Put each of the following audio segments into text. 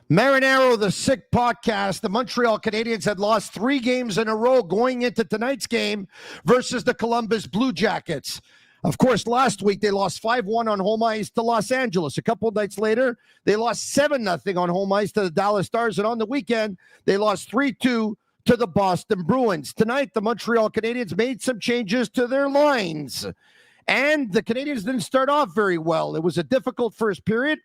Marinaro, the Sick Podcast. The Montreal Canadiens had lost 3 games in a row going into tonight's game versus the Columbus Blue Jackets. Of course, last week they lost 5-1 on home ice to Los Angeles. A couple of nights later, they lost 7-0 on home ice to the Dallas Stars. And on the weekend, they lost 3-2 to the Boston Bruins. Tonight, the Montreal Canadiens made some changes to their lines. And the Canadiens didn't start off very well. It was a difficult first period.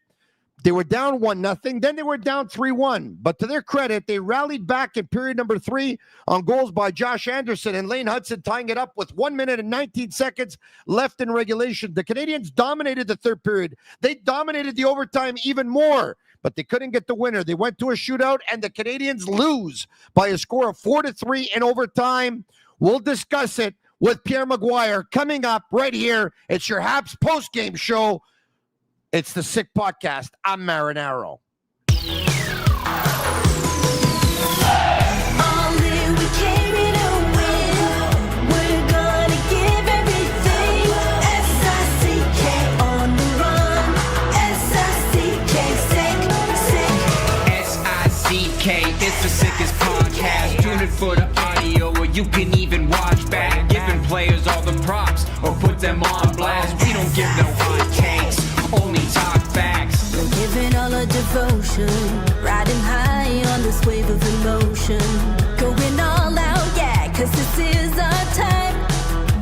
They were down 1-0. Then they were down 3-1. But to their credit, they rallied back in period number 3 on goals by Josh Anderson and Lane Hutson, tying it up with 1 minute and 19 seconds left in regulation. The Canadiens dominated the third period. They dominated the overtime even more, but they couldn't get the winner. They went to a shootout, and the Canadiens lose by a score of 4-3 in overtime. We'll discuss it with Pierre McGuire coming up right here. It's your Habs post-game show. It's the Sick Podcast. I'm Marinaro. It's the sickest podcast. Tune in for the audio, or you can even watch back. Giving players all the props or put them on blast. We don't give no hot takes, only talk facts. We're giving all our devotion, riding high on this wave of emotion. Going all out, yeah, cause this is our time.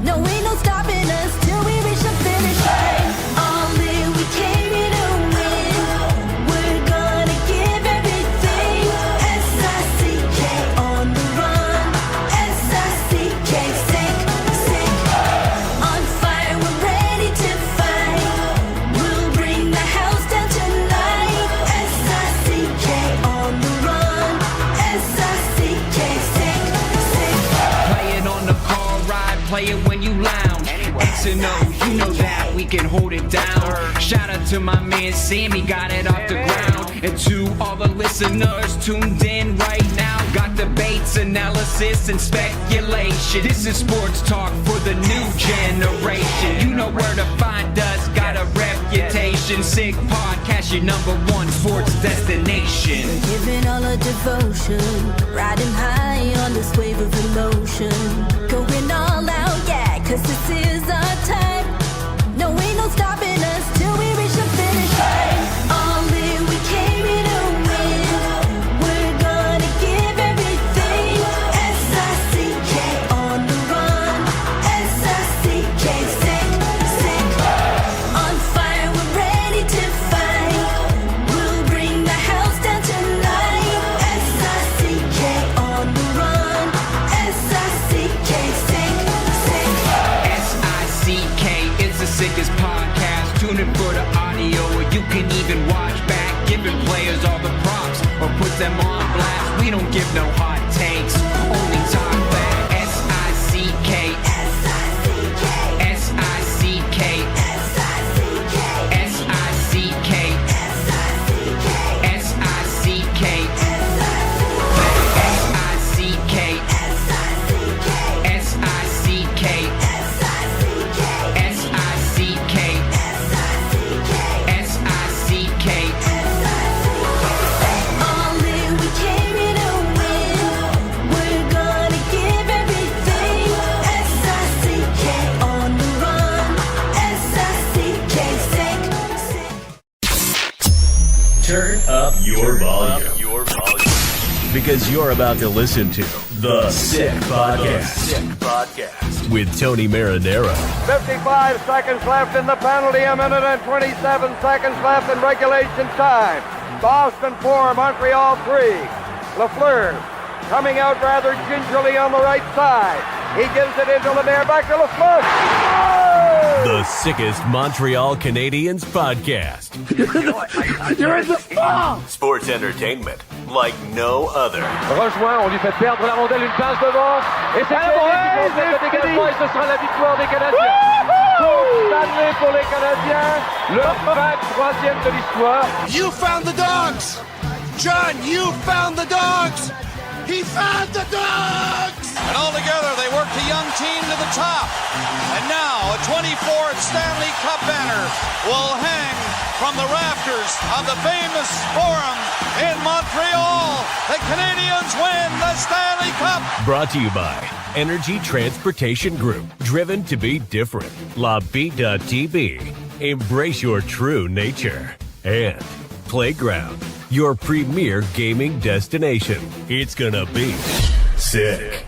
No, ain't no stopping us till we reach the finish line. All in, we came here to win. We're gonna give everything. S-I-C-K on the run. S-I-C-K, sick. On fire, we're ready to fight. We'll bring the house down tonight. S-I-C-K on the run. S-I-C-K, sick. Play it on the car ride, play it when you lounge. X and O, you know that we can hold it down. Shout out to my man Sammy, got it off the ground. And to all the listeners tuned in right now, got debates, analysis, and speculation. This is sports talk for the new generation. You know where to find us, got a reputation. Sick Podcast, your #1 sports destination. We're giving all our devotion, riding high on this wave of emotion. Going all out, yeah, cause this is our time. No, ain't no stopping us till we reach the finish line. All in, we came here to win. We're gonna give everything. S-I-C-K on the run. S-I-C-K, sick. On fire, we're ready to fight. We'll bring the house down tonight. S-I-C-K on the run. S-I-C-K, sick. S-I-C-K, it's the sickest podcast. Tune in for the audio, or you can even watch back. Giving players all the props or put them on blast. We don't give no hot takes, only talk back. S-I-C-K, S-I-C-K, S-I-C-K, S-I-C-K, S-I-C-K, S-I-C-K, S-I-C-K, S-I-C-K, S-I-C-K, S-I-C-K. All in, we came here to win. We're gonna give everything. S-I-C-K on the run. S-I-C-K, sick. Turn up your volume. Because you're about to listen to The Sick Podcast. With Tony Marinaro. 55 seconds left in the penalty, a minute and 27 seconds left in regulation time. Boston 4, Montreal 3. Lafleur coming out rather gingerly on the right side. He gives it into Lemaire, back to Lafleur. Oh! The sickest Montreal Canadiens podcast. You're in the ball! Sports entertainment like no other. Rejoint, on lui fait perdre la rondelle, une passe devant. Et c'est le dégagement, et ce sera la victoire des Canadiens. Coupe Stanley pour les Canadiens. Leur 23e de l'histoire. You found the dogs! John, you found the dogs! He found the dogs! And all together, they work the young team to the top. And now, a 24th Stanley Cup banner will hang from the rafters of the famous Forum in Montreal. The Canadiens win the Stanley Cup. Brought to you by Energy Transportation Group. Driven to be different. La Vida TV. Embrace your true nature. And Playground, your premier gaming destination. It's gonna be sick.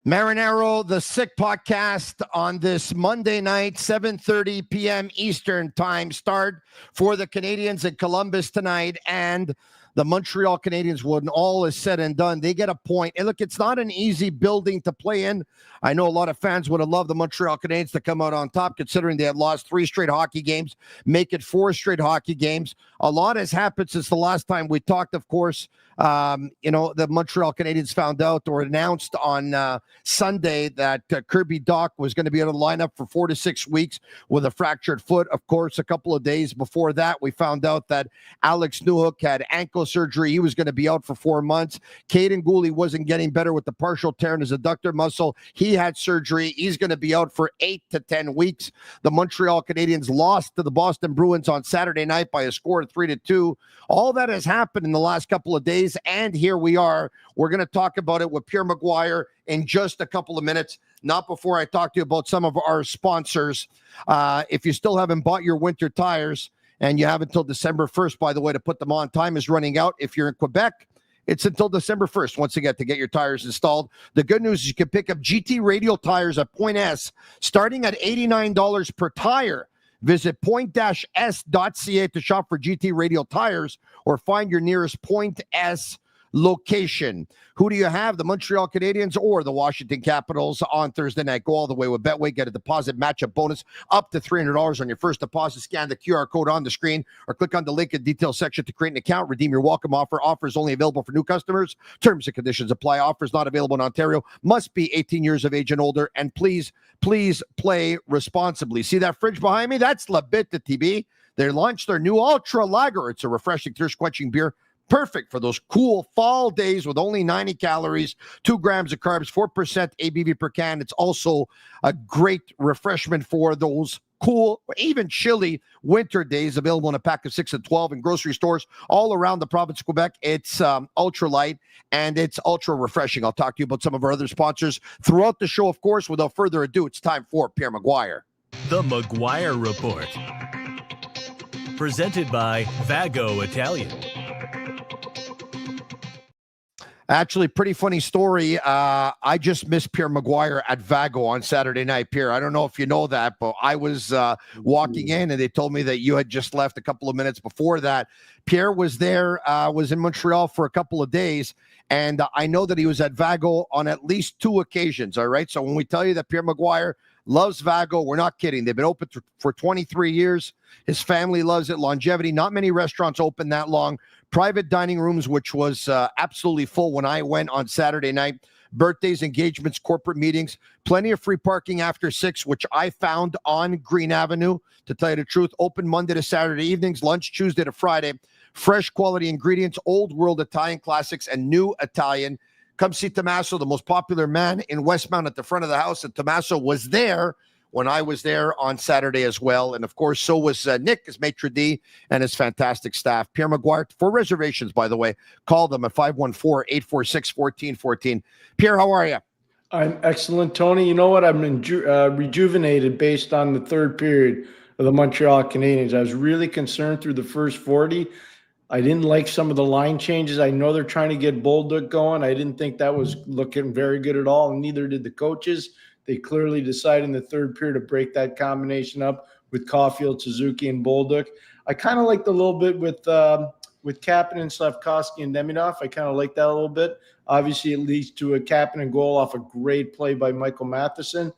Marinaro, the Sick Podcast on this Monday night, 7:30 p.m. Eastern time start for the Canadiens in Columbus tonight. And the Montreal Canadiens, when all is said and done, they get a point. And look, it's not an easy building to play in. I know a lot of fans would have loved the Montreal Canadiens to come out on top, considering they had lost 3 straight hockey games, make it 4 straight hockey games. A lot has happened since the last time we talked, of course. The Montreal Canadiens found out or announced on Sunday that Kirby Dach was going to be out of the lineup for 4 to 6 weeks with a fractured foot. Of course, a couple of days before that, we found out that Alex Newhook had ankle surgery. He was going to be out for 4 months. Caden Gooley wasn't getting better with the partial tear in his adductor muscle. He had surgery. He's going to be out for 8 to 10 weeks. The Montreal Canadiens lost to the Boston Bruins on Saturday night by a score of 3-2. All that has happened in the last couple of days, and here we are. We're going to talk about it with Pierre McGuire in just a couple of minutes, not before I talk to you about some of our sponsors. If you still haven't bought your winter tires, and you have until December 1st, by the way, to put them on, time is running out. If you're in Quebec, it's until December 1st, once again, to get your tires installed. The good news is you can pick up GT Radial tires at Point S, starting at $89 per tire. Visit point-s.ca to shop for GT Radial tires or find your nearest Point S location. Who do you have, the Montreal Canadiens or the Washington Capitals on Thursday night? Go all the way with Betway. Get a deposit matchup bonus up to $300 on your first deposit. Scan the QR code on the screen or click on the link in the details section to create an account. Redeem your welcome offer. Offers only available for new customers. Terms and conditions apply. Offers not available in Ontario. Must be 18 years of age and older. And please play responsibly. See that fridge behind me? That's Bittt, the Tibi. They launched their new Ultra Lager. It's a refreshing, thirst-quenching beer. Perfect for those cool fall days with only 90 calories, 2 grams of carbs, 4% ABV per can. It's also a great refreshment for those cool, even chilly winter days, available in a pack of 6 and 12 in grocery stores all around the province of Quebec. It's ultra light and it's ultra refreshing. I'll talk to you about some of our other sponsors throughout the show, of course. Without further ado, it's time for Pierre McGuire. The McGuire Report. Presented by Vago Italian. Actually, pretty funny story. I just missed Pierre McGuire at Vago on Saturday night. Pierre, I don't know if you know that, but I was walking in and they told me that you had just left a couple of minutes before that. Pierre was there, was in Montreal for a couple of days, and I know that he was at Vago on at least 2 occasions, all right? So when we tell you that Pierre McGuire loves Vago, we're not kidding. They've been open for 23 years. His family loves it. Longevity. Not many restaurants open that long. Private dining rooms, which was absolutely full when I went on Saturday night. Birthdays, engagements, corporate meetings. Plenty of free parking after 6, which I found on Green Avenue, to tell you the truth. Open Monday to Saturday evenings, lunch Tuesday to Friday. Fresh quality ingredients, old world Italian classics, and new Italian. Come see Tommaso, the most popular man in Westmount, at the front of the house. And Tommaso was there when I was there on Saturday as well. And, of course, so was Nick, his maitre d', and his fantastic staff. Pierre McGuire, for reservations, by the way, call them at 514-846-1414. Pierre, how are you? I'm excellent, Tony. You know what? I'm rejuvenated based on the third period of the Montreal Canadiens. I was really concerned through the first 40. I didn't like some of the line changes. I know they're trying to get Bolduc going. I didn't think that was looking very good at all, and neither did the coaches. They clearly decided in the third period to break that combination up with Caulfield, Suzuki, and Bolduc. I kind of liked a little bit with Kapanen, Slafkovsky, and Demidov. I kind of like that a little bit. Obviously, it leads to a Kapanen goal off a great play by Michael Matheson.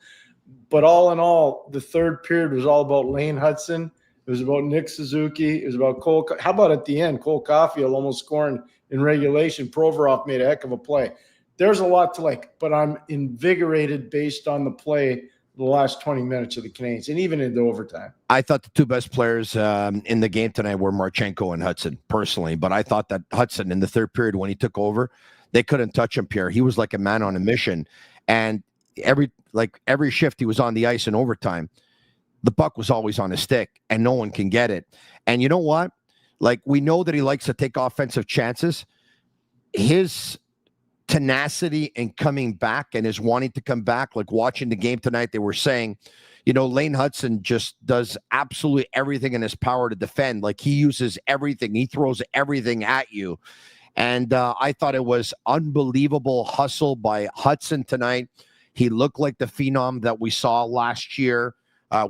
But all in all, the third period was all about Lane Hutson. It was about Nick Suzuki. It was about Cole. How about at the end, Cole Caulfield almost scoring in regulation. Provorov made a heck of a play. There's a lot to like, but I'm invigorated based on the play the last 20 minutes of the Canadiens, and even in the overtime. I thought the 2 best players in the game tonight were Marchenko and Hutson, personally. But I thought that Hutson, in the third period when he took over, they couldn't touch him, Pierre. He was like a man on a mission. And every shift he was on the ice in overtime, the puck was always on his stick, and no one can get it. And you know what? Like, we know that he likes to take offensive chances. His tenacity in coming back and his wanting to come back, like watching the game tonight, they were saying, Lane Hutson just does absolutely everything in his power to defend. Like, he uses everything. He throws everything at you. And I thought it was unbelievable hustle by Hutson tonight. He looked like the phenom that we saw last year.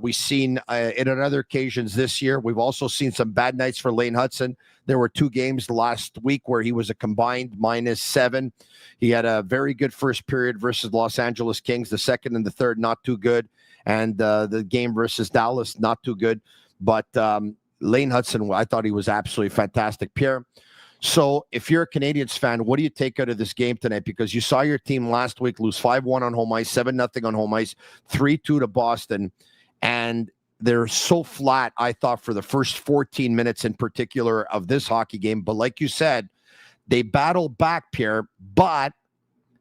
We've seen it on other occasions this year. We've also seen some bad nights for Lane Hutson. There were 2 games last week where he was a combined -7. He had a very good first period versus Los Angeles Kings. The second and the third, not too good. And the game versus Dallas, not too good. But Lane Hutson, I thought he was absolutely fantastic. Pierre, so if you're a Canadiens fan, what do you take out of this game tonight? Because you saw your team last week lose 5-1 on home ice, 7-0 on home ice, 3-2 to Boston. And they're so flat, I thought, for the first 14 minutes in particular of this hockey game. But like you said, they battle back, Pierre, but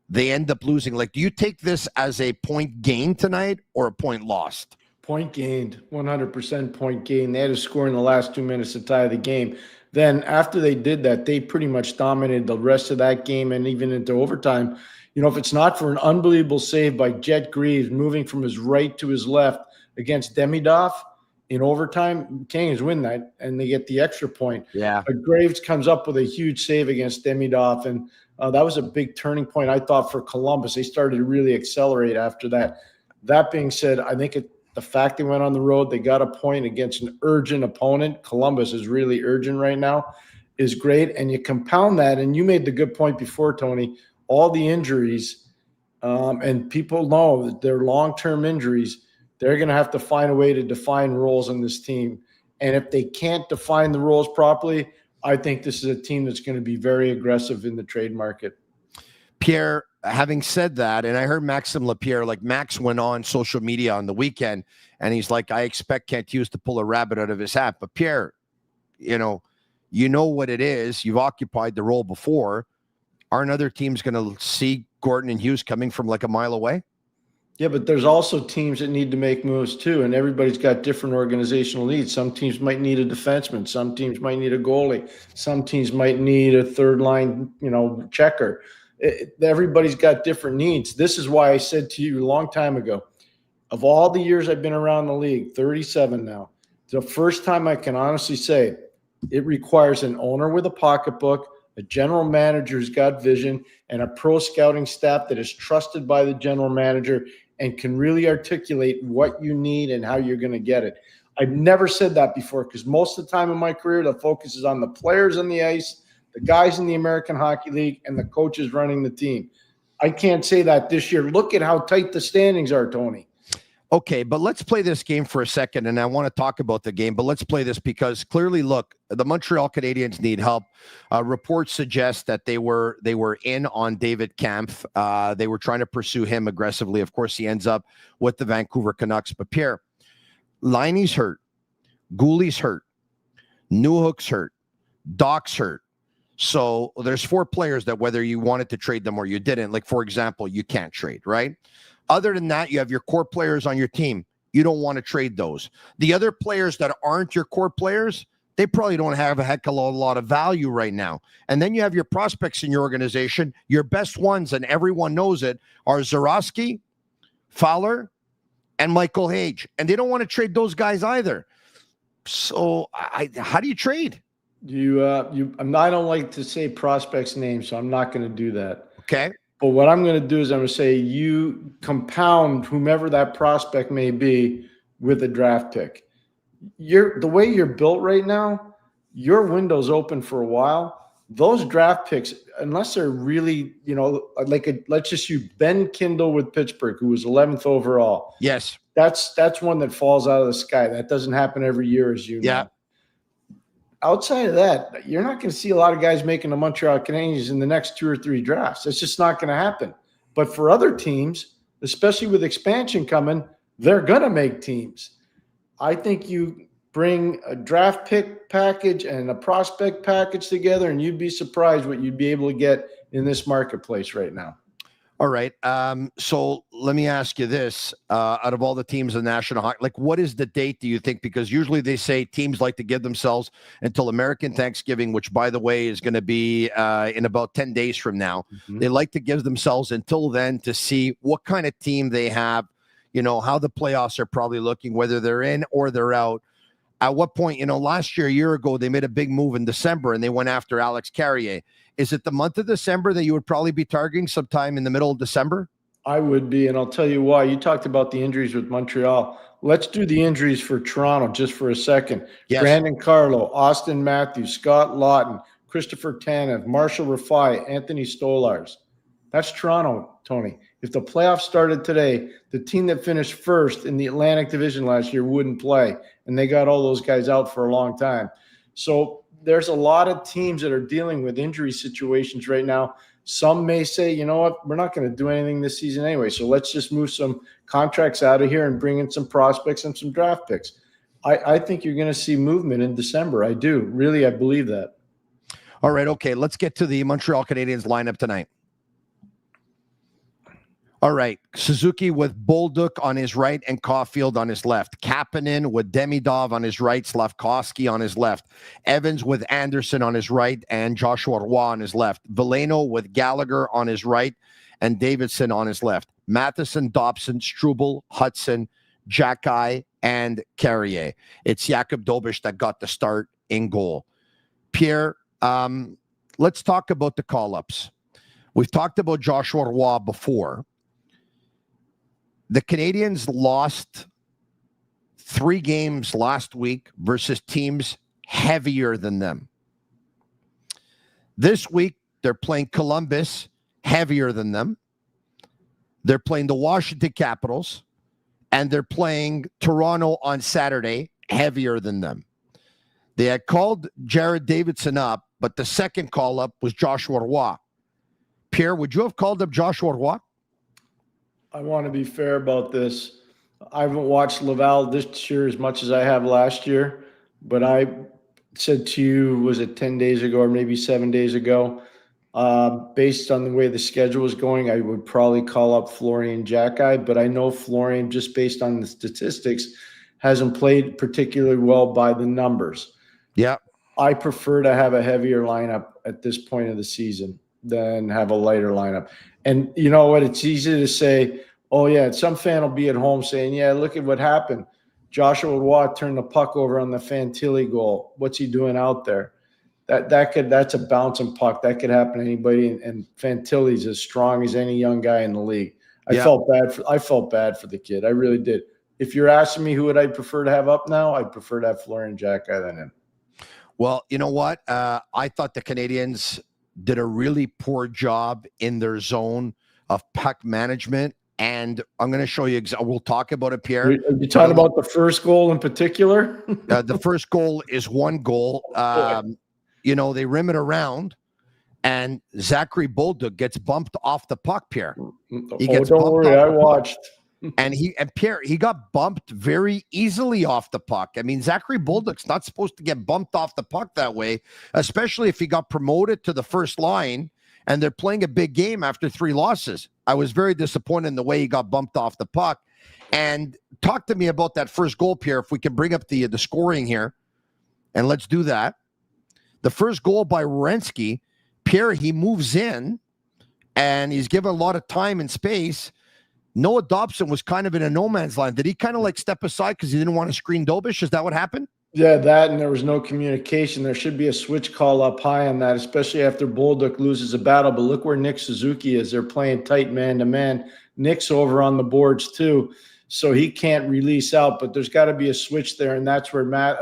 they end up losing. Like, do you take this as a point gained tonight or a point lost? Point gained, 100% point gained. They had to score in the last 2 minutes to tie the game. Then after they did that, they pretty much dominated the rest of that game and even into overtime. If it's not for an unbelievable save by Jet Greaves moving from his right to his left against Demidov in overtime, Canadiens win that and they get the extra point. Yeah. But Graves comes up with a huge save against Demidov, and that was a big turning point, I thought, for Columbus. They started to really accelerate after that. That being said, I think the fact they went on the road, they got a point against an urgent opponent. Columbus is really urgent right now, is great. And you compound that, and you made the good point before, Tony, all the injuries, and people know that they're long-term injuries. They're going to have to find a way to define roles in this team. And if they can't define the roles properly, I think this is a team that's going to be very aggressive in the trade market. Pierre, having said that, and I heard Maxime Lapierre, like Max went on social media on the weekend, and he's like, I expect Kent Hughes to pull a rabbit out of his hat. But Pierre, you know what it is. You've occupied the role before. Aren't other teams going to see Gordon and Hughes coming from like a mile away? Yeah, but there's also teams that need to make moves too, and everybody's got different organizational needs. Some teams might need a defenseman. Some teams might need a goalie. Some teams might need a third line, checker. Everybody's got different needs. This is why I said to you a long time ago, of all the years I've been around the league, 37 now, the first time I can honestly say it requires an owner with a pocketbook, a general manager who's got vision, and a pro scouting staff that is trusted by the general manager and can really articulate what you need and how you're going to get it. I've never said that before because most of the time in my career, the focus is on the players on the ice, the guys in the American Hockey League, and the coaches running the team. I can't say that this year. Look at how tight the standings are, Tony. Okay, but let's play this game for a second, and I want to talk about the game, but let's play this because clearly, look, the Montreal Canadiens need help. Reports suggest that they were in on David Kampf. They were trying to pursue him aggressively. Of course, he ends up with the Vancouver Canucks. But Pierre, Liney's hurt. Gooley's hurt. Newhook's hurt. Doc's hurt. So there's 4 players that whether you wanted to trade them or you didn't, like, for example, you can't trade, right? Other than that, you have your core players on your team. You don't want to trade those. The other players that aren't your core players, they probably don't have a heck of a lot of value right now. And then you have your prospects in your organization. Your best ones, and everyone knows it, are Zurofsky, Fowler, and Michael Hage. And they don't want to trade those guys either. So how do you trade? I don't like to say prospects' names, so I'm not going to do that. Okay. But what I'm going to do is I'm going to say you compound whomever that prospect may be with a draft pick. The way you're built right now, your window's open for a while. Those draft picks, unless they're really, let's just use Ben Kindle with Pittsburgh, who was 11th overall. Yes. That's one that falls out of the sky. That doesn't happen every year, as you know. Yeah. Outside of that, you're not going to see a lot of guys making the Montreal Canadiens in the next 2 or 3 drafts. It's just not going to happen. But for other teams, especially with expansion coming, they're going to make teams. I think you bring a draft pick package and a prospect package together, and you'd be surprised what you'd be able to get in this marketplace right now. All right. So let me ask you this: out of all the teams in the National Hockey, like, what is the date? Do you think? Because usually they say teams like to give themselves until American Thanksgiving, which, by the way, is going to be in about 10 days from now. Mm-hmm. They like to give themselves until then to see what kind of team they have. You know how the playoffs are probably looking, whether they're in or they're out. At what point, last year, a year ago, they made a big move in December and they went after Alex Carrier. Is it the month of December that you would probably be targeting sometime in the middle of December? I would be, and I'll tell you why. You talked about the injuries with Montreal. Let's do the injuries for Toronto just for a second. Yes. Brandon Carlo, Austin Matthews, Scott Lawton, Christopher Tanev, Marshall Rafai, Anthony Stolars. That's Toronto, Tony. If the playoffs started today, the team that finished first in the Atlantic Division last year wouldn't play, and they got all those guys out for a long time. So there's a lot of teams that are dealing with injury situations right now. Some may say, you know what, we're not going to do anything this season anyway, so let's just move some contracts out of here and bring in some prospects and some draft picks. I think you're going to see movement in December. I do. Really, I believe that. All right, okay, let's get to the Montreal Canadiens lineup tonight. All right, Suzuki with Bolduc on his right and Caulfield on his left. Kapanen with Demidov on his right, Slafkovsky on his left. Evans with Anderson on his right and Joshua Roy on his left. Veleno with Gallagher on his right and Davidson on his left. Matheson, Dobson, Struble, Hutson, Jacky, and Carrier. It's Jakub Dobiš that got the start in goal. Pierre, let's talk about the call-ups. We've talked about Joshua Roy before. The Canadiens lost 3 games last week versus teams heavier than them. This week, they're playing Columbus, heavier than them. They're playing the Washington Capitals, and they're playing Toronto on Saturday, heavier than them. They had called Jared Davidson up, but the second call-up was Joshua Roy. Pierre, would you have called up Joshua Roy? I want to be fair about this. I haven't watched Laval this year as much as I have last year, but I said to you, was it 10 days ago or maybe 7 days ago, based on the way the schedule is going, I would probably call up Florian Jacky, but I know Florian, just based on the statistics, hasn't played particularly well by the numbers. Yeah. I prefer to have a heavier lineup at this point of the season than have a lighter lineup. And you know what? It's easy to say, oh, yeah, some fan will be at home saying, yeah, look at what happened. Joshua Roy turned the puck over on the Fantilli goal. What's he doing out there? That's a bouncing puck. That could happen to anybody. And Fantilli's as strong as any young guy in the league. I felt bad for the kid. I really did. If you're asking me who would I prefer to have up now, I'd prefer to have Florian Jacky than him. Well, you know what? I thought the Canadiens did a really poor job in their zone of puck management. And I'm going to show you. We'll talk about it, Pierre. Are you talking about the first goal in particular? The first goal is one goal. They rim it around, and Zachary Bolduc gets bumped off the puck, Pierre. Don't worry, I watched. And Pierre, he got bumped very easily off the puck. I mean, Zachary Bolduc's not supposed to get bumped off the puck that way, especially if he got promoted to the first line and they're playing a big game after 3 losses. I was very disappointed in the way he got bumped off the puck. And talk to me about that first goal, Pierre, if we can bring up the scoring here. And let's do that. The first goal by Werenski, Pierre, he moves in and he's given a lot of time and space. Noah Dobson was kind of in a no man's land. Did he kind of like step aside because he didn't want to screen Dobiš? Is that what happened? Yeah, that, and there was no communication. There should be a switch call up high on that, especially after Bolduc loses a battle. But look where Nick Suzuki is. They're playing tight man-to-man. Nick's over on the boards too, so he can't release out. But there's got to be a switch there, and that's where that's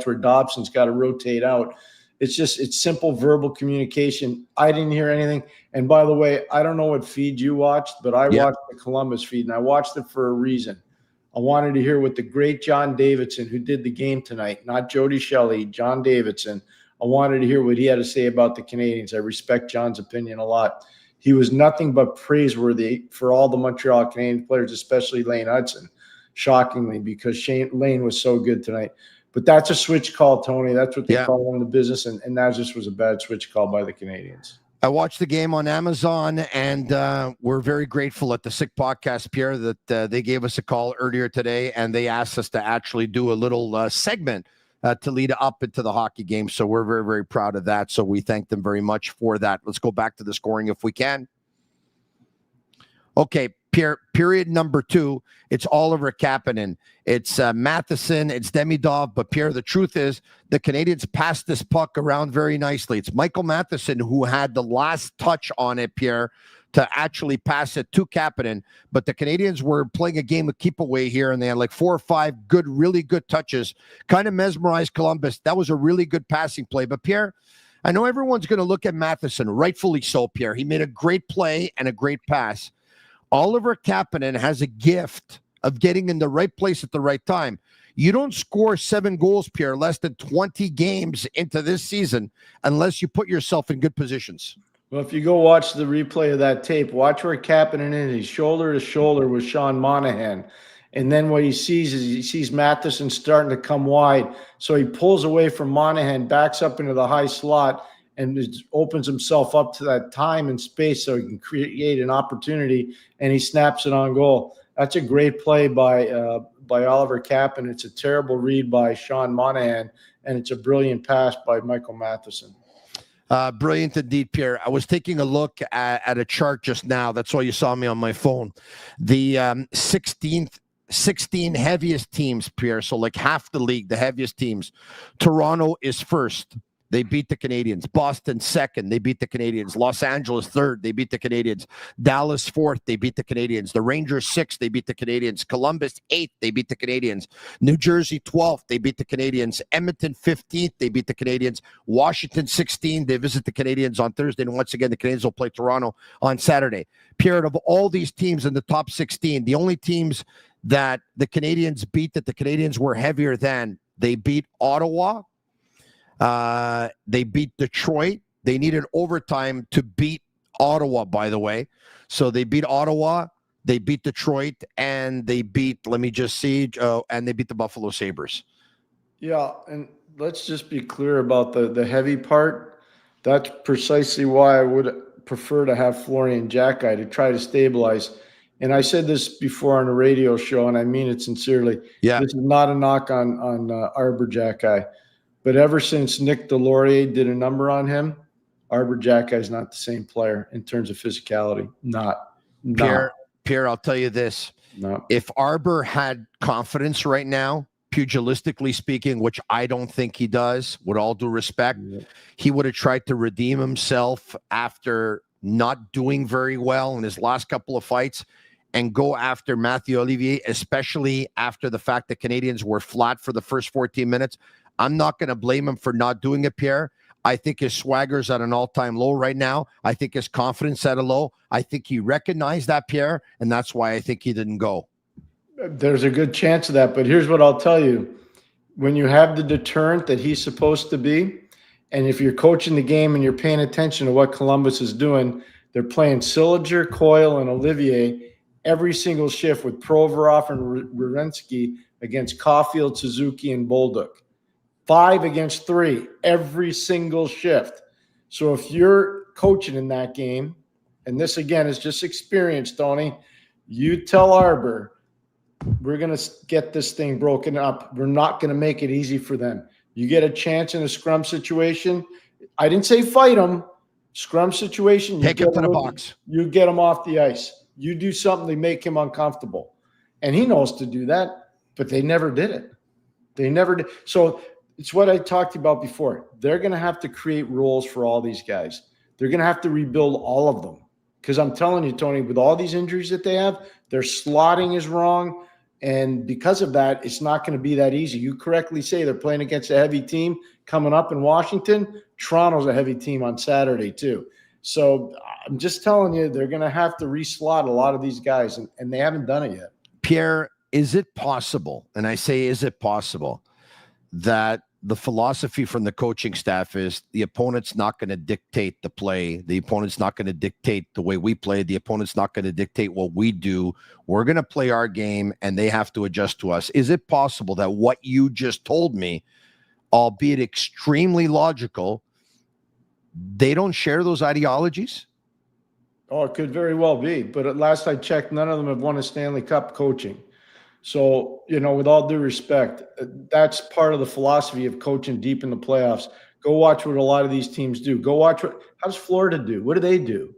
where Dobson's got to rotate out. It's simple verbal communication. I didn't hear anything. And by the way, I don't know what feed you watched, but I watched the Columbus feed, and I watched it for a reason. I wanted to hear what the great John Davidson, who did the game tonight, not Jody Shelley, John Davidson. I wanted to hear what he had to say about the Canadiens. I respect John's opinion a lot. He was nothing but praiseworthy for all the Montreal Canadiens players, especially Lane Hutson, shockingly, because Lane was so good tonight. But that's a switch call, Tony. That's what they call in the business, and that just was a bad switch call by the Canadiens. I watched the game on Amazon, and we're very grateful at the Sick Podcast, Pierre, that they gave us a call earlier today, and they asked us to actually do a little segment to lead up into the hockey game. So we're very, very proud of that. So we thank them very much for that. Let's go back to the scoring if we can. Okay, Pierre, period number 2. It's Oliver Kapanen. It's Matheson. It's Demidov. But, Pierre, the truth is the Canadiens passed this puck around very nicely. It's Michael Matheson who had the last touch on it, Pierre, to actually pass it to Kapanen. But the Canadiens were playing a game of keep away here, and they had like 4 or 5 good, really good touches. Kind of mesmerized Columbus. That was a really good passing play. But, Pierre, I know everyone's going to look at Matheson, rightfully so, Pierre. He made a great play and a great pass. Oliver Kapanen has a gift of getting in the right place at the right time. You don't score 7 goals, Pierre, less than 20 games into this season unless you put yourself in good positions. Well, if you go watch the replay of that tape, watch where Kapanen is. He's shoulder to shoulder with Sean Monahan. And then what he sees is he sees Matheson starting to come wide. So he pulls away from Monahan, backs up into the high slot, and opens himself up to that time and space so he can create an opportunity, and he snaps it on goal. That's a great play by Oliver Kapanen. It's a terrible read by Sean Monahan, and it's a brilliant pass by Michael Matheson. Brilliant indeed, Pierre. I was taking a look at a chart just now. That's why you saw me on my phone. The 16 heaviest teams, Pierre, so like half the league, the heaviest teams. Toronto is first. They beat the Canadiens. Boston second. They beat the Canadiens. Los Angeles third. They beat the Canadiens. Dallas fourth. They beat the Canadiens. The Rangers sixth. They beat the Canadiens. Columbus eighth. They beat the Canadiens. New Jersey 12th. They beat the Canadiens. Edmonton 15th. They beat the Canadiens. Washington 16th. They visit the Canadiens on Thursday. And once again, the Canadiens will play Toronto on Saturday. Period. Of all these teams in the top 16, the only teams that the Canadiens beat that the Canadiens were heavier than, they beat Ottawa. They beat Detroit. They needed overtime to beat Ottawa, by the way. So they beat Ottawa, they beat Detroit, and they beat, let me just see, and they beat the Buffalo Sabres. Yeah, and let's just be clear about the heavy part. That's precisely why I would prefer to have Florian Jacki to try to stabilize. And I said this before on a radio show, and I mean it sincerely. Yeah. This is not a knock on Arbor Jacki. But ever since Nick Delorier did a number on him, Arbor Jacki is not the same player in terms of physicality. Not. Pierre, I'll tell you this. No. If Arbor had confidence right now, pugilistically speaking, which I don't think he does, with all due respect, he would have tried to redeem himself after not doing very well in his last couple of fights and go after Mathieu Olivier, especially after the fact that Canadiens were flat for the first 14 minutes. I'm not going to blame him for not doing it, Pierre. I think his swagger's at an all-time low right now. I think his confidence at a low. I think he recognized that, Pierre, and that's why I think he didn't go. There's a good chance of that, but here's what I'll tell you. When you have the deterrent that he's supposed to be, and if you're coaching the game and you're paying attention to what Columbus is doing, they're playing Sillinger, Coyle, and Olivier every single shift with Provorov and Werenski against Caulfield, Suzuki, and Bolduc. 5 against 3 every single shift. So if you're coaching in that game, and this again is just experience, Tony, you tell Arbor, we're going to get this thing broken up. We're not going to make it easy for them. You get a chance in a scrum situation. I didn't say fight them. Scrum situation. Take him to the box. You get him off the ice. You do something to make him uncomfortable. And he knows to do that, but they never did it. They never did. So it's what I talked about before. They're going to have to create roles for all these guys. They're going to have to rebuild all of them. Because I'm telling you, Tony, with all these injuries that they have, their slotting is wrong. And because of that, it's not going to be that easy. You correctly say they're playing against a heavy team coming up in Washington. Toronto's a heavy team on Saturday, too. So I'm just telling you, they're going to have to reslot a lot of these guys, and they haven't done it yet. Pierre, is it possible, and I say is it possible, that the philosophy from the coaching staff is the opponent's not going to dictate the play. The opponent's not going to dictate the way we play. The opponent's not going to dictate what we do. We're going to play our game, and they have to adjust to us. Is it possible that what you just told me, albeit extremely logical, they don't share those ideologies? Oh, it could very well be. But at last I checked, none of them have won a Stanley Cup coaching. So, with all due respect, that's part of the philosophy of coaching deep in the playoffs. Go watch what a lot of these teams do. Go watch how does Florida do? What do they do?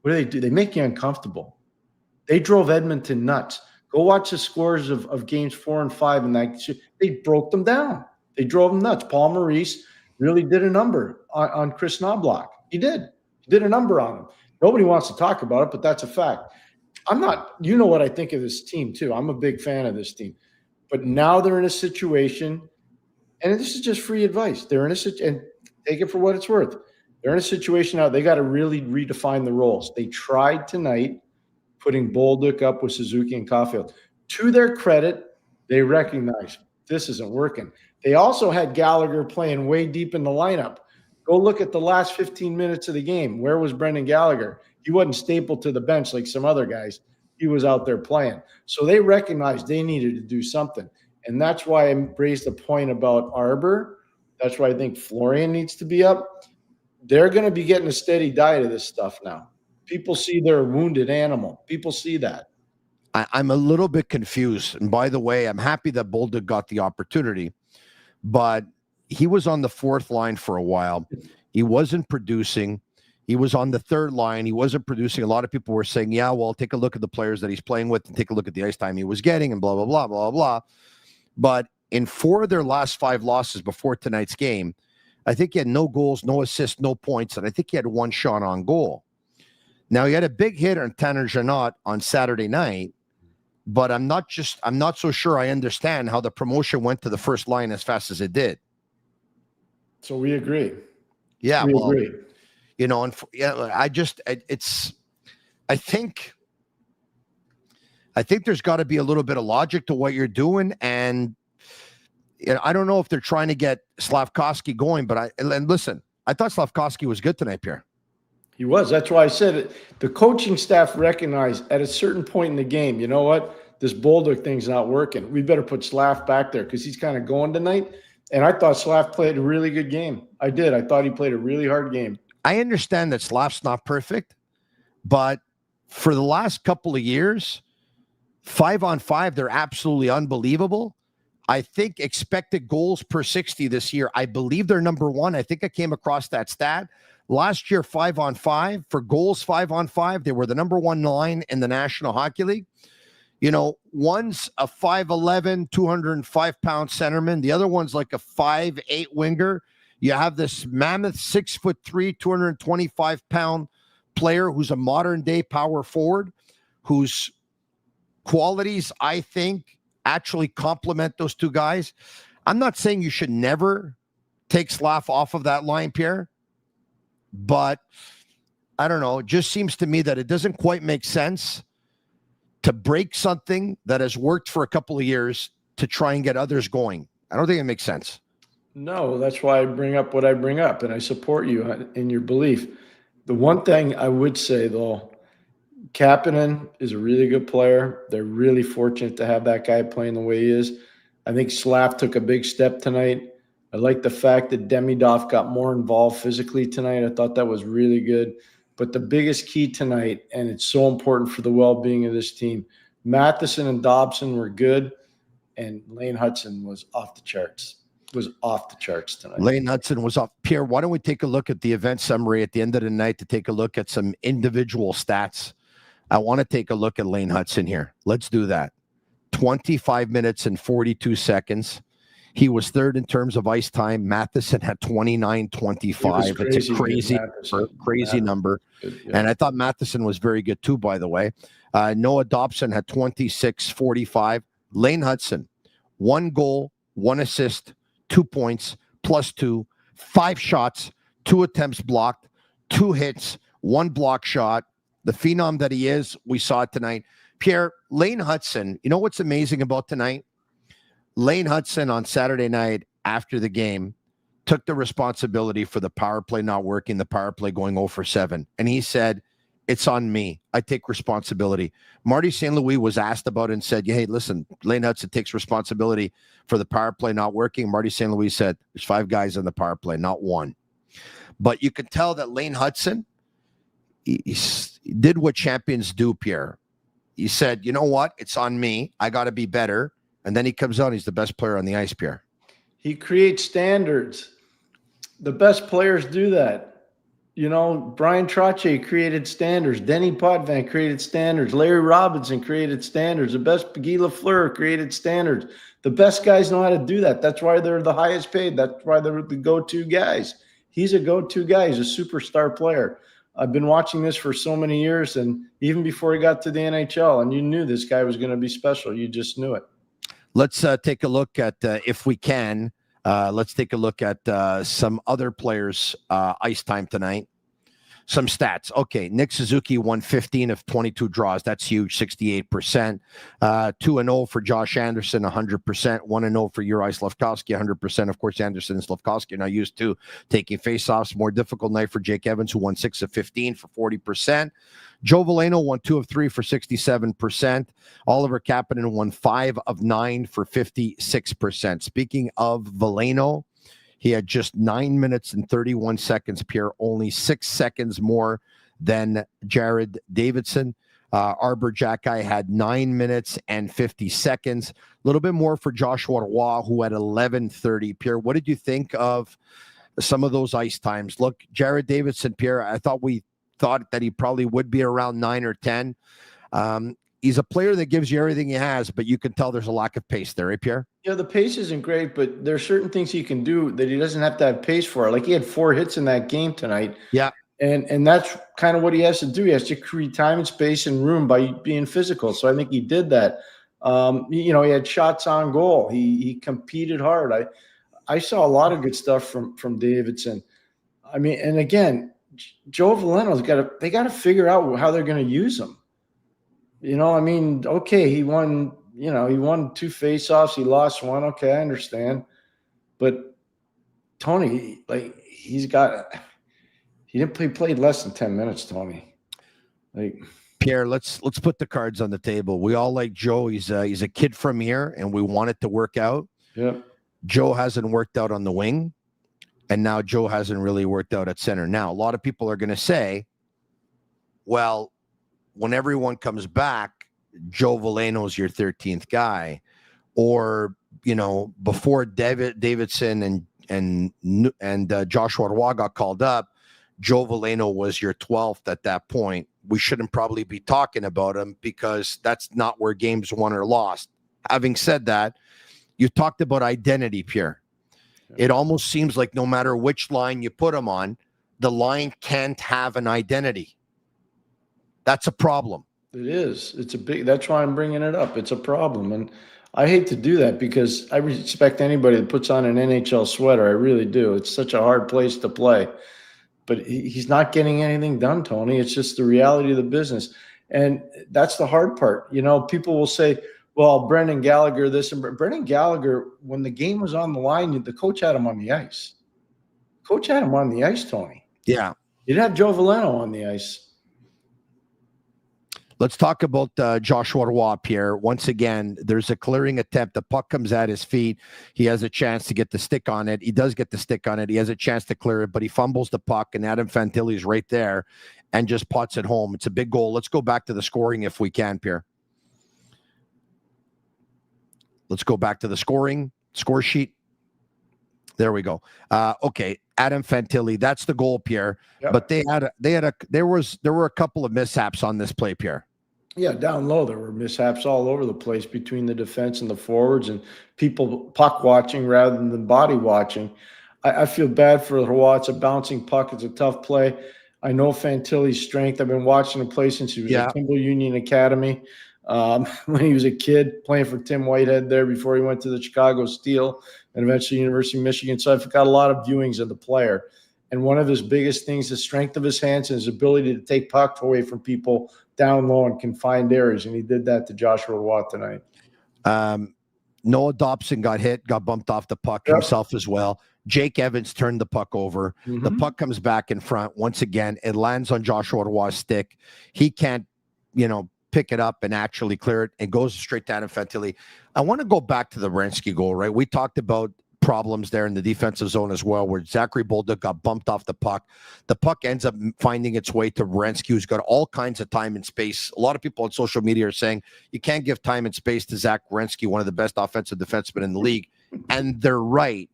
What do they do? They make you uncomfortable. They drove Edmonton nuts. Go watch the scores of games 4 and 5, and they broke them down. They drove them nuts. Paul Maurice really did a number on Chris Knobloch. He did. He did a number on him. Nobody wants to talk about it, but that's a fact. I'm not, what I think of this team too. I'm a big fan of this team. But now they're in a situation, and this is just free advice. They're in a situation, and take it for what it's worth. They're in a situation now, they got to really redefine the roles. They tried tonight putting Bolduc up with Suzuki and Caulfield. To their credit, they recognize this isn't working. They also had Gallagher playing way deep in the lineup. Go look at the last 15 minutes of the game. Where was Brendan Gallagher? He wasn't stapled to the bench like some other guys. He was out there playing. So they recognized they needed to do something. And that's why I raised the point about Arbor. That's why I think Florian needs to be up. They're going to be getting a steady diet of this stuff now. People see they're a wounded animal. People see that. I'm a little bit confused. And by the way, I'm happy that Bolduc got the opportunity, but he was on the fourth line for a while. He wasn't producing. He was on the third line. He wasn't producing. A lot of people were saying, yeah, well, take a look at the players that he's playing with and take a look at the ice time he was getting and blah, blah, blah, blah, blah. But in 4 of their last 5 losses before tonight's game, I think he had no goals, no assists, no points, and I think he had 1 shot on goal. Now, he had a big hit on Tanner Janot on Saturday night, but I'm not so sure I understand how the promotion went to the first line as fast as it did. So we agree. Yeah, we agree. I think there's got to be a little bit of logic to what you're doing, and I don't know if they're trying to get Slafkovsky going, but listen, I thought Slafkovsky was good tonight, Pierre. He was. That's why I said it. The coaching staff recognized at a certain point in the game, you know what? This Bolduc thing's not working. We better put Slav back there because he's kind of going tonight. And I thought Slav played a really good game. I did. I thought he played a really hard game. I understand that Slav's not perfect, but for the last couple of years, 5-on-5, they're absolutely unbelievable. I think expected goals per 60 this year, I believe they're number 1. I think I came across that stat. Last year, 5-on-5, for goals 5-on-5, they were the number 1 line in the National Hockey League. One's a 5'11", 205-pound centerman. The other one's like a 5'8" winger. You have this mammoth 6'3", 225-pound player who's a modern-day power forward, whose qualities, I think, actually complement those 2 guys. I'm not saying you should never take Slav off of that line, Pierre, but I don't know. It just seems to me that it doesn't quite make sense to break something that has worked for a couple of years to try and get others going. I don't think it makes sense. No, that's why I bring up what I bring up, and I support you in your belief. The one thing I would say, though, Kapanen is a really good player. They're really fortunate to have that guy playing the way he is. I think Slav took a big step tonight. I like the fact that Demidov got more involved physically tonight. I thought that was really good. But the biggest key tonight, and it's so important for the well-being of this team, Matheson and Dobson were good, and Lane Hutson was off the charts. Tonight. Lane Hutson was off. Pierre, why don't we take a look at the event summary at the end of the night to take a look at some individual stats? I want to take a look at Lane Hutson here. Let's do that. 25 minutes and 42 seconds. He was third in terms of ice time. Matheson had 29-25. It's a crazy number. Yeah. And I thought Matheson was very good too, by the way. Noah Dobson had 26-45. Lane Hutson, 1 goal, 1 assist, 2 points, +2, 5 shots, 2 attempts blocked, 2 hits, 1 block shot. The phenom that he is, we saw it tonight. Pierre, Lane Hutson, you know what's amazing about tonight? Lane Hutson on Saturday night after the game took the responsibility for the power play not working, the power play going 0 for 7. And he said, it's on me. I take responsibility. Marty St. Louis was asked about it and said, hey, listen, Lane Hutson takes responsibility for the power play not working. Marty St. Louis said, there's 5 guys on the power play, not 1. But you can tell that Lane Hutson, he did what champions do, Pierre. He said, you know what? It's on me. I got to be better. And then he comes out. He's the best player on the ice, Pierre. He creates standards. The best players do that. You know, Brian Trottier created standards. Denny Potvin created standards. Larry Robinson created standards. The best Guy Lafleur created standards. The best guys know how to do that. That's why they're the highest paid. That's why they're the go-to guys. He's a go-to guy. He's a superstar player. I've been watching this for so many years, and even before he got to the NHL, and you knew this guy was going to be special. You just knew it. Let's take a look at, if we can, let's take a look at some other players' ice time tonight. Some stats. Okay, Nick Suzuki won 15 of 22 draws. That's huge, 68%. 2-0 for Josh Anderson, 100%. 1-0 for Juraj Slafkovsky, 100%. Of course, Anderson and Slafkovsky are now used to taking faceoffs. More difficult night for Jake Evans, who won 6 of 15 for 40%. Joe Veleno won 2 of 3 for 67%. Oliver Kapanen won 5 of 9 for 56%. Speaking of Veleno, he had just 9 minutes and 31 seconds, Pierre, only 6 seconds more than Jared Davidson. Arbor Jacki had 9 minutes and 50 seconds. A little bit more for Joshua Roy, who had 11:30. Pierre, what did you think of some of those ice times? Look, Jared Davidson, Pierre, I thought that he probably would be around 9 or 10. He's a player that gives you everything he has, but you can tell there's a lack of pace there, eh, Pierre? Yeah, the pace isn't great, but there are certain things he can do that he doesn't have to have pace for. Like he had 4 hits in that game tonight. Yeah. And that's kind of what he has to do. He has to create time and space and room by being physical. So I think he did that. You know, he had shots on goal. He competed hard. I saw a lot of good stuff from Davidson. I mean, and again, Joe Veleno's they got to figure out how they're going to use him. You know, I mean, okay, he won 2 faceoffs. He lost 1. Okay, I understand. But Tony, like, he played less than 10 minutes, Tony. Like, Pierre, let's put the cards on the table. We all like Joe. He's a kid from here, and we want it to work out. Yeah. Joe hasn't worked out on the wing, and now Joe hasn't really worked out at center. Now, a lot of people are going to say, well, when everyone comes back, Joe Veleno's your 13th guy, or, you know, before Davidson and Joshua Roy got called up, Joe Veleno was your 12th at that point. We shouldn't probably be talking about him because that's not where games won or lost. Having said that, you talked about identity, Pierre. Yeah. It almost seems like no matter which line you put him on, the line can't have an identity. That's a problem. It is. That's why I'm bringing it up. It's a problem. And I hate to do that because I respect anybody that puts on an NHL sweater. I really do. It's such a hard place to play. But he's not getting anything done, Tony. It's just the reality of the business. And that's the hard part. You know, people will say, well, Brendan Gallagher, this and Brendan Gallagher, when the game was on the line, the coach had him on the ice. Coach had him on the ice, Tony. Yeah. You'd have Joe Veleno on the ice. Let's talk about Joshua Roy, Pierre. Once again, there's a clearing attempt. The puck comes at his feet. He has a chance to get the stick on it. He does get the stick on it. He has a chance to clear it, but he fumbles the puck, and Adam Fantilli's right there and just pots it home. It's a big goal. Let's go back to the scoring if we can, Pierre. Let's go back to the score sheet. There we go. Okay, Adam Fantilli, that's the goal, Pierre. Yep. But there were a couple of mishaps on this play, Pierre. Yeah, down low, there were mishaps all over the place between the defense and the forwards and people puck watching rather than body watching. I feel bad for Roy. It's a bouncing puck. It's a tough play. I know Fantilli's strength. I've been watching him play since he was at Kimball Union Academy. When he was a kid playing for Tim Whitehead there before he went to the Chicago Steel and eventually University of Michigan. So I've got a lot of viewings of the player. And one of his biggest things, the strength of his hands and his ability to take puck away from people down low in confined areas. And he did that to Joshua Roy tonight. Noah Dobson got bumped off the puck himself as well. Jake Evans turned the puck over. Mm-hmm. The puck comes back in front. Once again, it lands on Joshua Roy's stick. He can't, pick it up and actually clear it. It goes straight down to Fantilli. I want to go back to the Werenski goal, right? We talked about problems there in the defensive zone as well, where Zachary Bolduc got bumped off the puck. The puck ends up finding its way to Werenski, who's got all kinds of time and space. A lot of people on social media are saying you can't give time and space to Zach Werenski, one of the best offensive defensemen in the league. And they're right.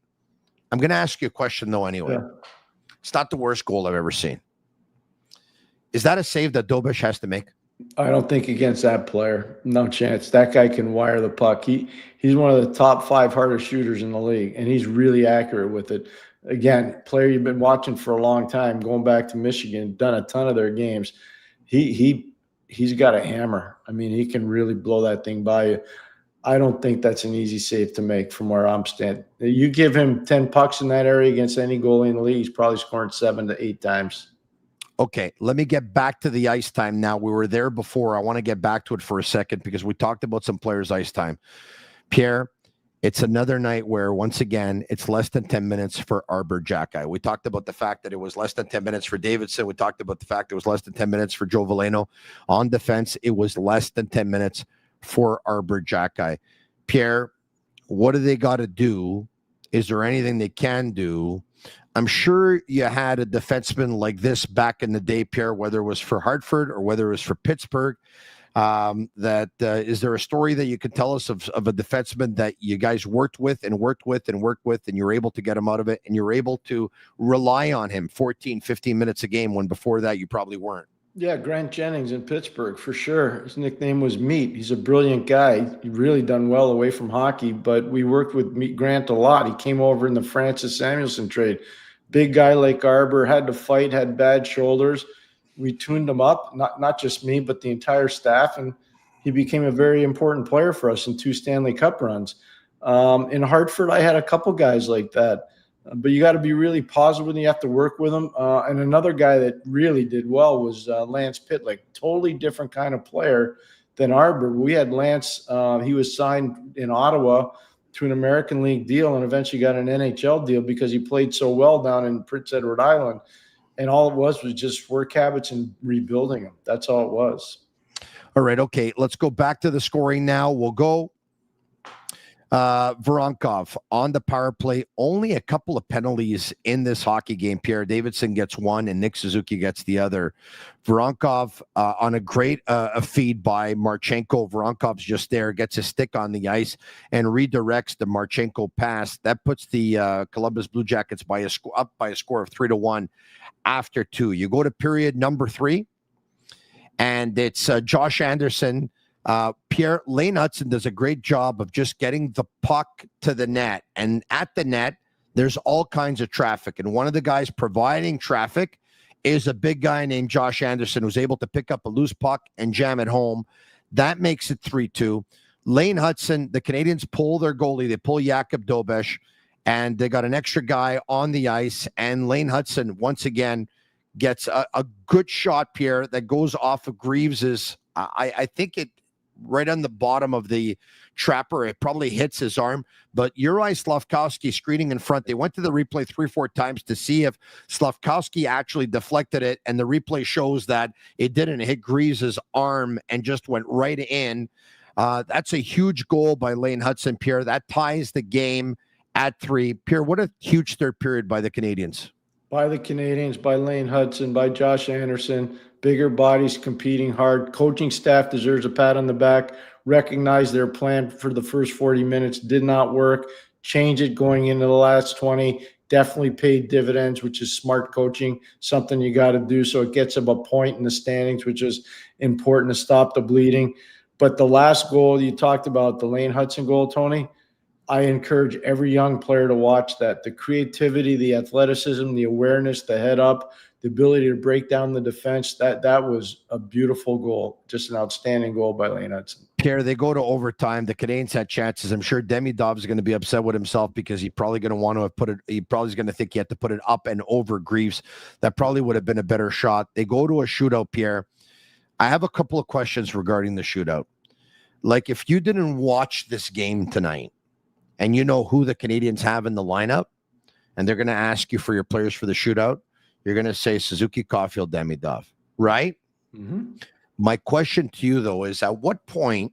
I'm going to ask you a question, though, anyway. Yeah. It's not the worst goal I've ever seen. Is that a save that Dobish has to make? I don't think against that player. No chance. That guy can wire the puck. He's one of the top 5 hardest shooters in the league, and he's really accurate with it. Again, player you've been watching for a long time, going back to Michigan, done a ton of their games. He's got a hammer. I mean, he can really blow that thing by you. I don't think that's an easy save to make from where I'm standing. You give him 10 pucks in that area against any goalie in the league, he's probably scoring 7 to 8 times. Okay, let me get back to the ice time now. We were there before. I want to get back to it for a second because we talked about some players' ice time. Pierre, it's another night where, once again, it's less than 10 minutes for Arbor Jacki. We talked about the fact that it was less than 10 minutes for Davidson. We talked about the fact it was less than 10 minutes for Joe Veleno. On defense, it was less than 10 minutes for Arbor Jacki. Pierre, what do they got to do? Is there anything they can do? I'm sure you had a defenseman like this back in the day, Pierre, whether it was for Hartford or whether it was for Pittsburgh. Is there a story that you could tell us of a defenseman that you guys worked with, and you're able to get him out of it, and you're able to rely on him 14, 15 minutes a game when before that you probably weren't? Yeah, Grant Jennings in Pittsburgh, for sure. His nickname was Meat. He's a brilliant guy. He really done well away from hockey, but we worked with Grant a lot. He came over in the Francis Samuelson trade. Big guy like Arbor, had to fight, had bad shoulders. We tuned him up, not just me, but the entire staff, and he became a very important player for us in 2 Stanley Cup runs. In Hartford, I had a couple guys like that, but you got to be really positive when you have to work with them. And another guy that really did well was Lance Pitt, like totally different kind of player than Arbor. We had Lance, he was signed in Ottawa to an American League deal and eventually got an NHL deal because he played so well down in Prince Edward Island. And all it was just work habits and rebuilding them. That's all it was. All right. Okay. Let's go back to the scoring now. We'll go Voronkov on the power play. Only a couple of penalties in this hockey game. Pierre Davidson gets one and Nick Suzuki gets the other. Voronkov on a great feed by Marchenko. Voronkov's just there, gets his stick on the ice and redirects the Marchenko pass. That puts the Columbus Blue Jackets up by a score of 3-1 after 2. You go to period number 3, and it's Josh Anderson. Pierre, Lane Hutson does a great job of just getting the puck to the net. And at the net, there's all kinds of traffic. And one of the guys providing traffic is a big guy named Josh Anderson, who's able to pick up a loose puck and jam it home. That makes it 3-2. Lane Hutson, the Canadiens pull their goalie. They pull Jakub Dobish, and they got an extra guy on the ice. And Lane Hutson, once again, gets a good shot, Pierre, that goes off of Greaves's. I think it right on the bottom of the trapper. It probably hits his arm, but Juraj Slafkovsky screening in front. They went to the replay 3-4 times to see if Slafkovsky actually deflected it, and the replay shows that it didn't hit Greaves' arm and just went right in. That's a huge goal by Lane Hutson, Pierre. That ties the game at 3. Pierre, what a huge third period by the Canadiens. By the Canadiens, by Lane Hutson, by Josh Anderson. Bigger bodies competing hard. Coaching staff deserves a pat on the back. Recognize their plan for the first 40 minutes did not work. Change it going into the last 20. Definitely paid dividends, which is smart coaching, something you got to do so it gets them a point in the standings, which is important to stop the bleeding. But the last goal you talked about, the Lane Hutson goal, Tony, I encourage every young player to watch that. The creativity, the athleticism, the awareness, the head up, the ability to break down the defense, that was a beautiful goal. Just an outstanding goal by Lane Hutson. Pierre, they go to overtime. The Canadiens had chances. I'm sure Demidov is going to be upset with himself because he probably going to want to have put it. He probably is going to think he had to put it up and over Greaves. That probably would have been a better shot. They go to a shootout, Pierre. I have a couple of questions regarding the shootout. Like, if you didn't watch this game tonight and you know who the Canadiens have in the lineup and they're going to ask you for your players for the shootout, you're going to say Suzuki, Caulfield, Demidov, right? Mm-hmm. My question to you, though, is at what point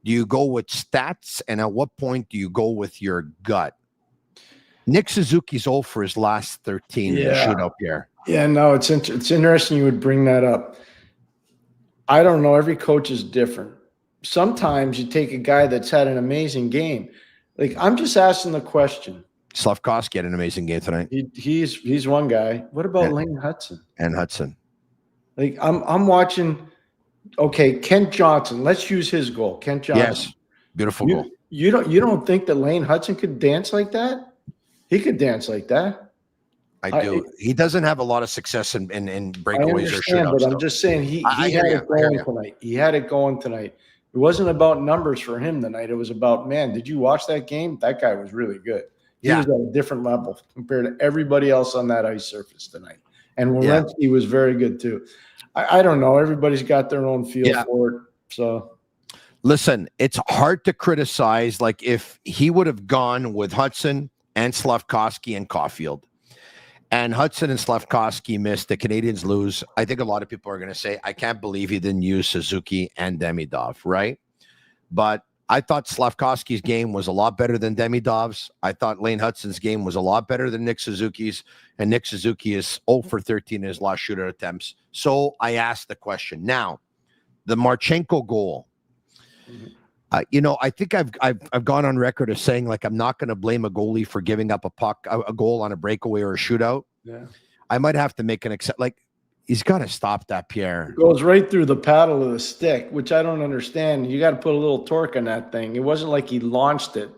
do you go with stats and at what point do you go with your gut? Nick Suzuki's 0 for his last 13 in the shootout, Pierre. Yeah, no, it's interesting you would bring that up. I don't know. Every coach is different. Sometimes you take a guy that's had an amazing game. Like, I'm just asking the question. Slafkovsky had an amazing game tonight. He's one guy. What about Lane Hutson? And Hutson. Like, I'm watching. Okay, Kent Johnson. Let's use his goal. Kent Johnson. Yes, beautiful goal. You don't think that Lane Hutson could dance like that? He could dance like that. I do. He doesn't have a lot of success in breakaways or shootouts. But I'm just saying he had it going tonight. He had it going tonight. It wasn't about numbers for him tonight. It was about, man, did you watch that game? That guy was really good. He was at a different level compared to everybody else on that ice surface tonight. And Werenski was very good too. I don't know. Everybody's got their own feel for it. So listen, it's hard to criticize. Like, if he would have gone with Hutson and Slafkovsky and Caulfield, and Hutson and Slafkovsky missed, the Canadiens lose, I think a lot of people are going to say, I can't believe he didn't use Suzuki and Demidov, right? But I thought Slafkovsky's game was a lot better than Demidov's. I thought Lane Hutson's game was a lot better than Nick Suzuki's, and Nick Suzuki is 0 for 13 in his last shootout attempts. So I asked the question. Now, the Marchenko goal, I think I've gone on record of saying, like, I'm not going to blame a goalie for giving up a goal on a breakaway or a shootout. Yeah, I might have to make an exception. Like, he's got to stop that, Pierre. It goes right through the paddle of the stick, which I don't understand. You got to put a little torque on that thing. It wasn't like he launched it.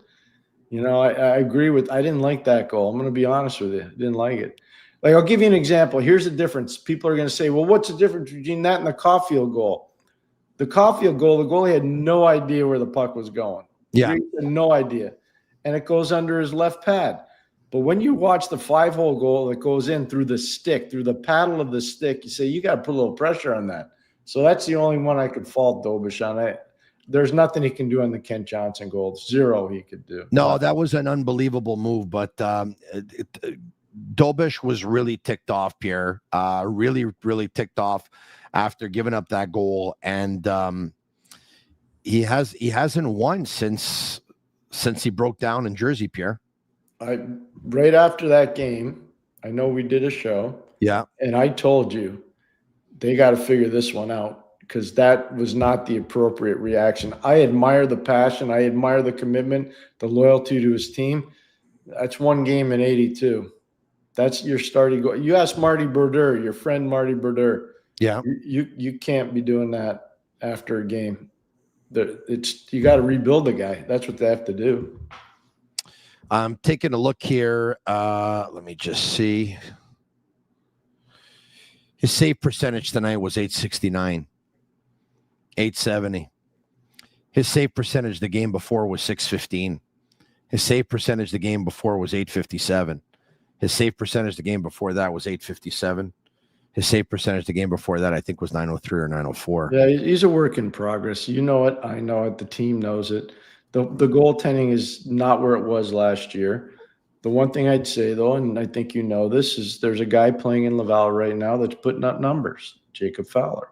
I agree with. I didn't like that goal. I'm going to be honest with you. I didn't like it. Like, I'll give you an example. Here's the difference. People are going to say, well, what's the difference between that and the Caulfield goal? The Caulfield goal, the goalie had no idea where the puck was going. Yeah. He had no idea. And it goes under his left pad. But when you watch the 5-hole goal that goes in through the stick, through the paddle of the stick, you say, you got to put a little pressure on that. So that's the only one I could fault Dobish on. There's nothing he can do on the Kent Johnson goal. Zero he could do. No, that was an unbelievable move. But Dobish was really ticked off, Pierre. Really, really ticked off after giving up that goal. And he hasn't won since he broke down in Jersey, Pierre. Right after that game, I know we did a show. Yeah. And I told you they got to figure this one out, because that was not the appropriate reaction. I admire the passion. I admire the commitment, the loyalty to his team. That's one game in 82. That's your starting goal. You ask Marty Brodeur, your friend Marty Brodeur. Yeah. You can't be doing that after a game. You got to rebuild the guy. That's what they have to do. I'm taking a look here. Let me just see. His save percentage tonight was .869, .870. His save percentage the game before was .615. His save percentage the game before was .857. His save percentage the game before that was .857. His save percentage the game before that, I think, was .903 or .904. Yeah, he's a work in progress. You know it. I know it. The team knows it. The goaltending is not where it was last year. The one thing I'd say, though, and I think you know this, is there's a guy playing in Laval right now that's putting up numbers, Jacob Fowler.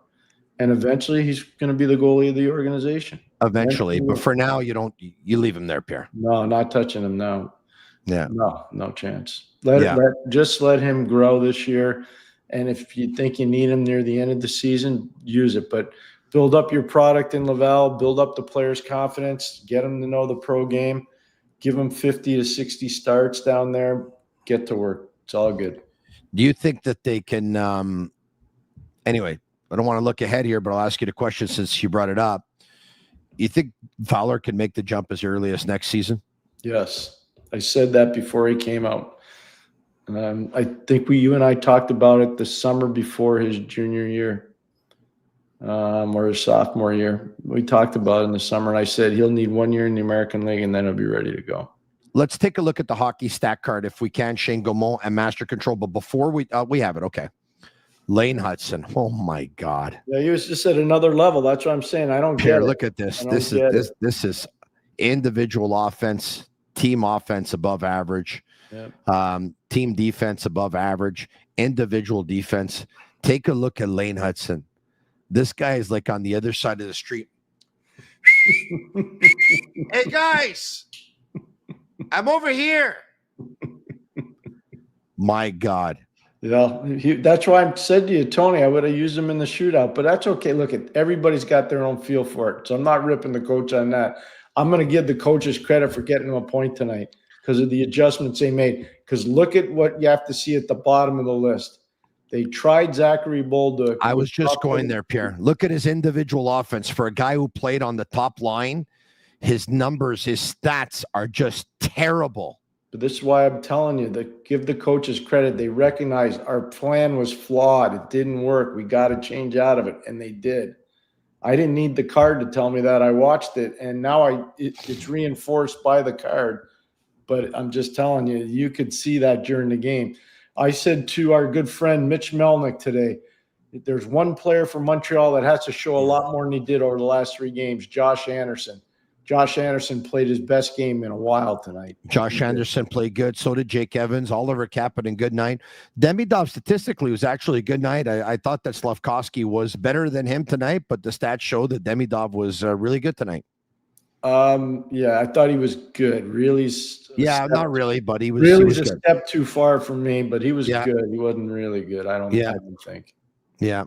And eventually he's going to be the goalie of the organization. Eventually. But for now, you leave him there, Pierre. No, not touching him now. Yeah. No chance. Just let him grow this year. And if you think you need him near the end of the season, use it. But build up your product in Laval, build up the players' confidence, get them to know the pro game, give them 50 to 60 starts down there, get to work. It's all good. Do you think that they can anyway, I don't want to look ahead here, but I'll ask you the question since you brought it up. You think Fowler can make the jump as early as next season? Yes. I said that before he came out. I think you and I talked about it the summer before his junior year, or his sophomore year. We talked about it in the summer, and I said he'll need 1 year in the American League, and then he'll be ready to go. Let's take a look at the hockey stat card if we can, Shane Gaumont and Master Control. But before we have it, okay. Lane Hutson. Oh my God. Yeah, he was just at another level. That's what I'm saying. I don't Pierre, get it. look at this. This is individual offense, team offense above average. Yep. Team defense above average, individual defense. Take a look at Lane Hutson. This guy is like on the other side of the street. Hey guys, I'm over here. My God. Yeah, that's why I said to you, Tony, I would have used him in the shootout, but that's okay. Look, everybody's got their own feel for it. So I'm not ripping the coach on that. I'm going to give the coaches credit for getting him a point tonight because of the adjustments they made. Because look at what you have to see at the bottom of the list. They tried Zachary Bolduc. I was just going there, Pierre. Look at his individual offense. For a guy who played on the top line, his numbers, his stats are just terrible. But this is why I'm telling you that give the coaches credit. They recognized our plan was flawed. It didn't work. We got to change out of it. And they did. I didn't need the card to tell me that. I watched it. And now it's reinforced by the card. But I'm just telling you, you could see that during the game. I said to our good friend Mitch Melnick today, there's one player from Montreal that has to show a lot more than he did over the last 3 games, Josh Anderson. Josh Anderson played his best game in a while tonight. Josh Anderson played good. So did Jake Evans. Oliver Kapanen, good night. Demidov statistically was actually a good night. I thought that Slafkovsky was better than him tonight, but the stats show that Demidov was really good tonight. Yeah, I thought he was good. Really? Not really, but he was really he was a good. step too far from me, but he was good. He wasn't really good. I don't think. Yeah.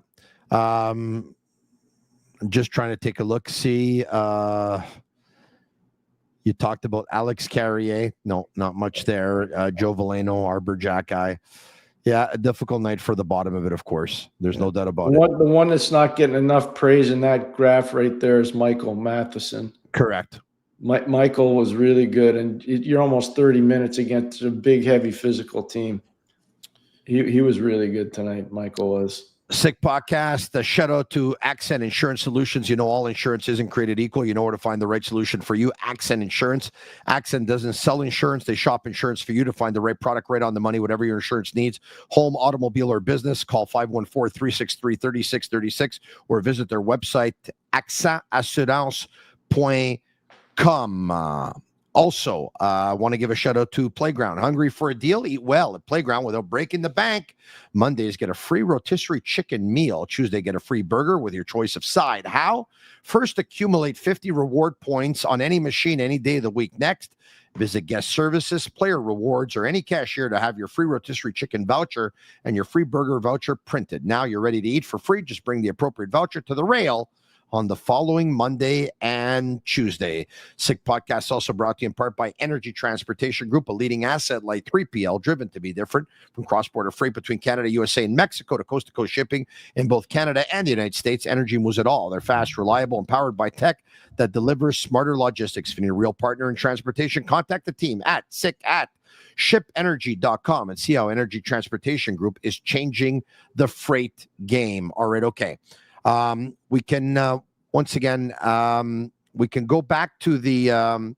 I'm just trying to take a look. See, you talked about Alex Carrier. No, not much there. Joe Valeno, Arbor Jack guy. Yeah, a difficult night for the bottom of it, of course. There's no doubt about it. The one that's not getting enough praise in that graph right there is Michael Matheson. Correct. Michael was really good, and you're almost 30 minutes against a big, heavy physical team. He was really good tonight, Michael was. Sick podcast. A shout out to Accent Insurance Solutions. You know, all insurance isn't created equal. You know where to find the right solution for you. Accent Insurance. Accent doesn't sell insurance. They shop insurance for you to find the right product right on the money, whatever your insurance needs. Home, automobile, or business. Call 514-363-3636 or visit their website, accentassurance.com. Also, I want to give a shout out to Playground. Hungry for a deal? Eat well at Playground without breaking the bank. Mondays, get a free rotisserie chicken meal. Tuesday, get a free burger with your choice of side. How? First, accumulate 50 reward points on any machine any day of the week. Next, visit guest services, player rewards, or any cashier to have your free rotisserie chicken voucher and your free burger voucher printed. Now you're ready to eat for free. Just bring the appropriate voucher to the rail on the following Monday and Tuesday. Sick Podcast also brought to you in part by Energy Transportation Group, a leading asset like 3PL, driven to be different. From cross-border freight between Canada, USA, and Mexico to coast-to-coast shipping in both Canada and the United States, Energy moves it all. They're fast, reliable, and powered by tech that delivers smarter logistics. If you need a real partner in transportation, contact the team at shipenergy.com and see how Energy Transportation Group is changing the freight game. All right, okay. We can once again we can go back to the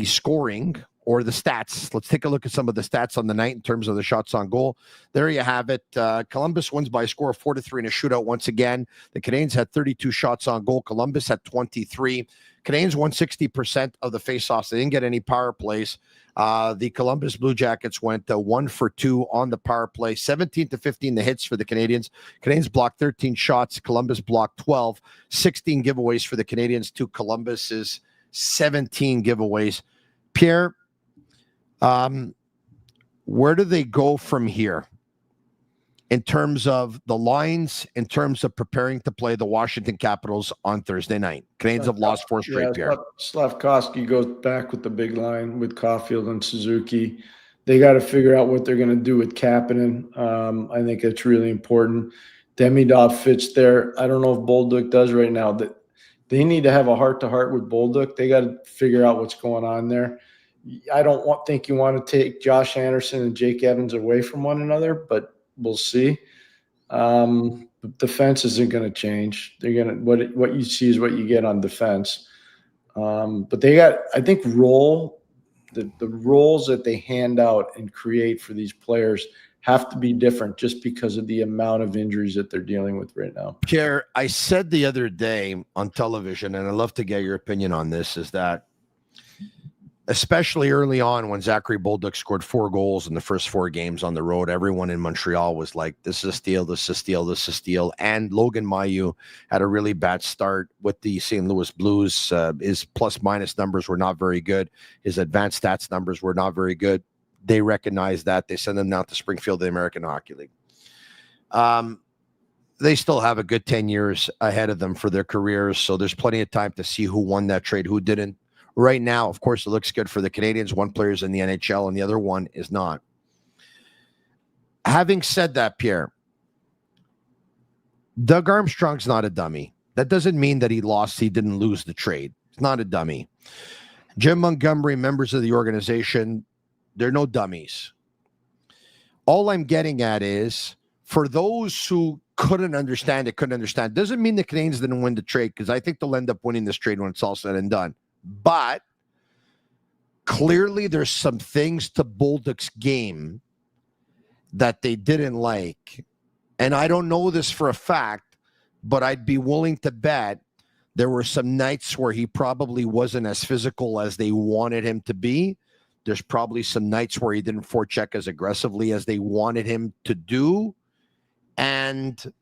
scoring or the stats. Let's take a look at some of the stats on the night in terms of the shots on goal. There you have it. Columbus wins by a score of 4-3 in a shootout once again. The Canadiens had 32 shots on goal. Columbus had 23. Canadiens won 60% of the faceoffs. They didn't get any power plays. The Columbus Blue Jackets went 1 for 2 on the power play, 17-15 the hits for the Canadiens. Canadiens blocked 13 shots. Columbus blocked 12, 16 giveaways for the Canadiens to Columbus's 17 giveaways. Pierre, where do they go from here in terms of the lines, in terms of preparing to play the Washington Capitals on Thursday night? Canadiens have lost 4 straight, Pierre. Slafkovsky goes back with the big line with Caulfield and Suzuki. They got to figure out what they're going to do with Kapanen. I think it's really important. Demidov fits there. I don't know if Bolduc does right now. That they need to have a heart-to-heart with Bolduc. They got to figure out what's going on there. I don't think you want to take Josh Anderson and Jake Evans away from one another, but we'll see. Defense isn't going to change. They're going to what you see is what you get on defense. But they got, I think, the roles that they hand out and create for these players have to be different just because of the amount of injuries that they're dealing with right now. Pierre, I said the other day on television, and I'd love to get your opinion on this, is that especially early on when Zachary Bolduc scored 4 goals in the first 4 games on the road, everyone in Montreal was like, this is a steal, this is a steal, this is a steal. And Logan Mailloux had a really bad start with the St. Louis Blues. His plus-minus numbers were not very good. His advanced stats numbers were not very good. they recognize that. They send them down to Springfield, the American Hockey League. They still have a good 10 years ahead of them for their careers, so there's plenty of time to see who won that trade, who didn't. Right now, of course, it looks good for the Canadiens. One player's in the NHL and the other one is not. Having said that, Pierre, Doug Armstrong's not a dummy. That doesn't mean that he didn't lose the trade. He's not a dummy. Jim Montgomery, members of the organization, they're no dummies. All I'm getting at is, for those who couldn't understand, doesn't mean the Canadiens didn't win the trade, because I think they'll end up winning this trade when it's all said and done. But clearly there's some things to Bolduc's game that they didn't like. And I don't know this for a fact, but I'd be willing to bet there were some nights where he probably wasn't as physical as they wanted him to be. There's probably some nights where he didn't forecheck as aggressively as they wanted him to do. And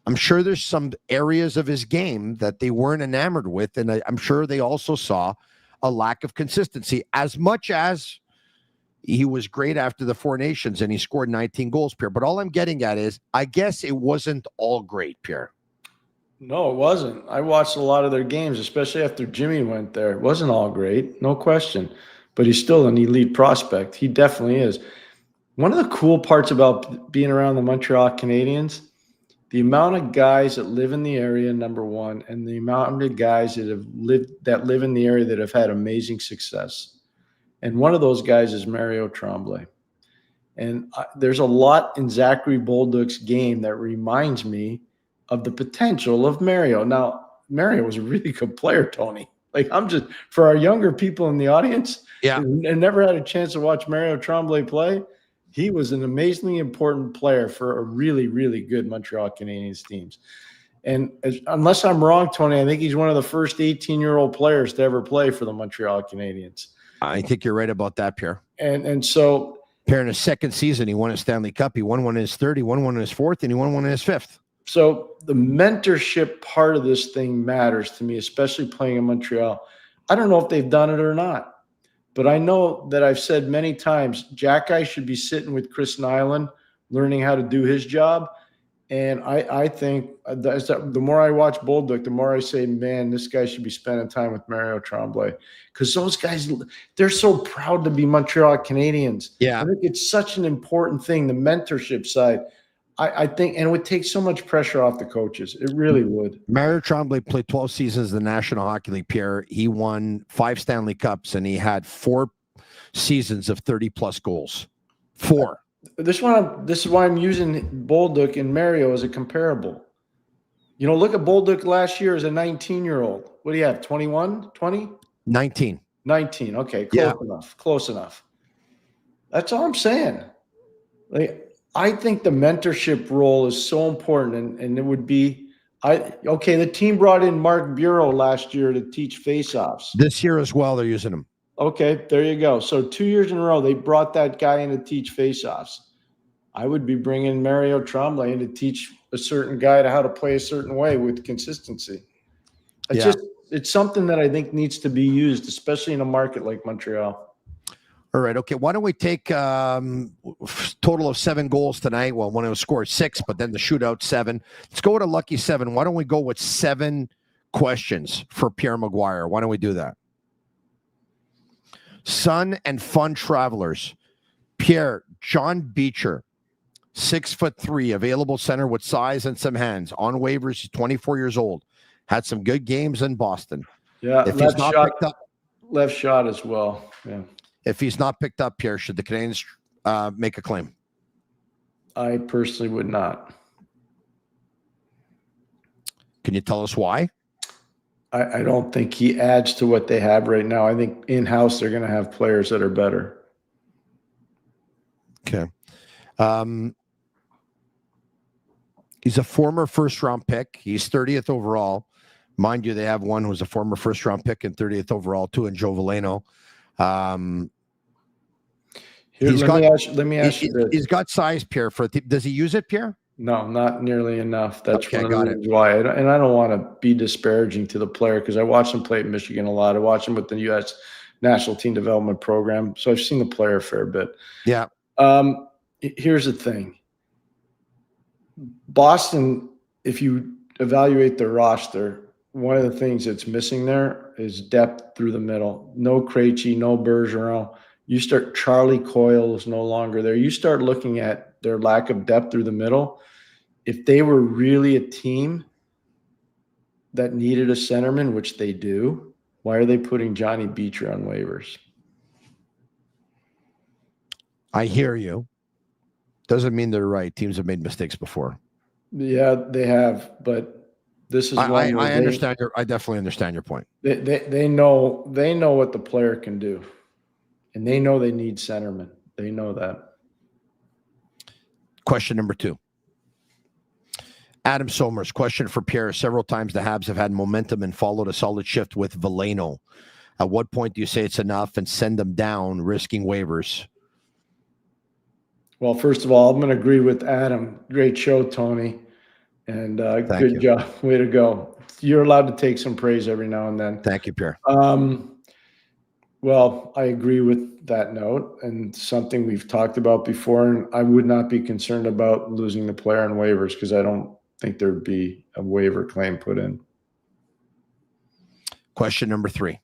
I'm sure there's some areas of his game that they weren't enamored with. And I'm sure they also saw a lack of consistency, as much as he was great after the Four Nations and he scored 19 goals, Pierre. But all I'm getting at is, I guess it wasn't all great, Pierre. No, it wasn't. I watched a lot of their games, especially after Jimmy went there. It wasn't all great, no question. But he's still an elite prospect. He definitely is. One of the cool parts about being around the Montreal Canadiens, the amount of guys that live in the area, number one, and the amount of guys that live in the area that have had amazing success. And one of those guys is Mario Tremblay. And there's a lot in Zachary Bolduc's game that reminds me of the potential of Mario. Now, Mario was a really good player, Tony. Like, for our younger people in the audience, and never had a chance to watch Mario Tremblay play, he was an amazingly important player for a really, really good Montreal Canadiens teams. And unless I'm wrong, Tony, I think he's one of the first 18-year-old players to ever play for the Montreal Canadiens. I think you're right about that, Pierre. And so, Pierre, in his second season, he won a Stanley Cup. He won one in his third, he won one in his fourth, and he won one in his fifth. So the mentorship part of this thing matters to me, especially playing in Montreal. I don't know if they've done it or not, but I know that I've said many times, Jack Guy should be sitting with Chris Nyland, learning how to do his job. And I think the more I watch Bolduc, the more I say, man, this guy should be spending time with Mario Tremblay, because those guys, they're so proud to be Montreal Canadiens. Yeah. I think it's such an important thing, the mentorship side. I think, and it would take so much pressure off the coaches. It really would. Mario Tremblay played 12 seasons in the National Hockey League, Pierre. He won 5 Stanley Cups, and he had 4 seasons of 30-plus goals. 4. This is why I'm using Bolduc and Mario as a comparable. You know, look at Bolduc last year as a 19-year-old. What do you have, 21, 20? 19. 19, okay, close enough. That's all I'm saying. Like, I think the mentorship role is so important, and it would be the team brought in Mark Bureau last year to teach faceoffs. This year as well, they're using him. Okay, there you go. So 2 years in a row, they brought that guy in to teach faceoffs. I would be bringing Mario Tremblay in to teach a certain guy how to play a certain way with consistency. It's something that I think needs to be used, especially in a market like Montreal. All right. Okay. Why don't we take total of 7 goals tonight? Well, one was scored 6, but then the shootout 7. Let's go with a lucky 7. Why don't we go with 7 questions for Pierre McGuire? Why don't we do that? Sun and fun travelers. Pierre, John Beecher, 6'3", available center with size and some hands. On waivers, he's 24 years old. Had some good games in Boston. Yeah, if he's not picked up, left shot as well. Yeah. If he's not picked up, Pierre, should the Canadiens make a claim? I personally would not. Can you tell us why? I don't think he adds to what they have right now. I think in-house they're going to have players that are better. Okay. He's a former first-round pick. He's 30th overall. Mind you, they have one who's a former first-round pick and 30th overall, too, in Joe Veleno. Let me ask you this. He's got size, Pierre. Does he use it, Pierre? No, not nearly enough. That's okay, one of the reasons why. And I don't want to be disparaging to the player because I watched him play at Michigan a lot. I watched him with the U.S. national team development program. So I've seen the player a fair bit. Yeah. Here's the thing. Boston, if you evaluate their roster, one of the things that's missing there is depth through the middle. No Krejci, no Bergeron. You start Charlie Coyle is no longer there. You start looking at their lack of depth through the middle. If they were really a team that needed a centerman, which they do, why are they putting Johnny Beecher on waivers? I hear you. Doesn't mean they're right. Teams have made mistakes before. Yeah, they have, but this is I understand I definitely understand your point. They know what the player can do, and they know they need centermen. They know that. Question number 2. Adam Somers, question for Pierre. Several times the Habs have had momentum and followed a solid shift with Veleno. At what point do you say it's enough and send them down, risking waivers? Well, first of all, I'm going to agree with Adam. Great show, Tony. And good job. Way to go. You're allowed to take some praise every now and then. Thank you, Pierre. Well, I agree with that note, and something we've talked about before, and I would not be concerned about losing the player on waivers because I don't think there'd be a waiver claim put in. Question number 3.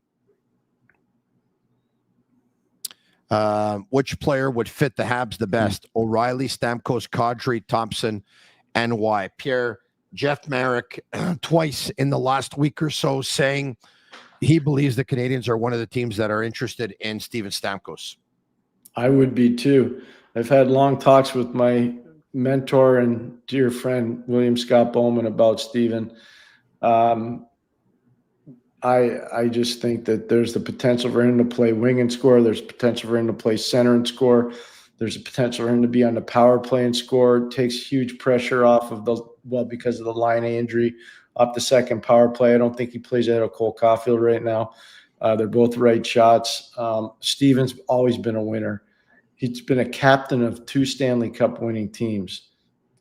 Which player would fit the Habs the best? O'Reilly, Stamkos, Kadri, Thompson, and why? Pierre, Jeff Marek twice in the last week or so saying he believes the Canadiens are one of the teams that are interested in Steven Stamkos. I would be too. I've had long talks with my mentor and dear friend, William Scott Bowman, about Steven. I just think that there's the potential for him to play wing and score. There's potential for him to play center and score. There's a potential for him to be on the power play and score. It takes huge pressure off of because of the line A injury, off the second power play. I don't think he plays out of Cole Caulfield right now. They're both right shots. Steven's always been a winner. He's been a captain of 2 Stanley Cup winning teams.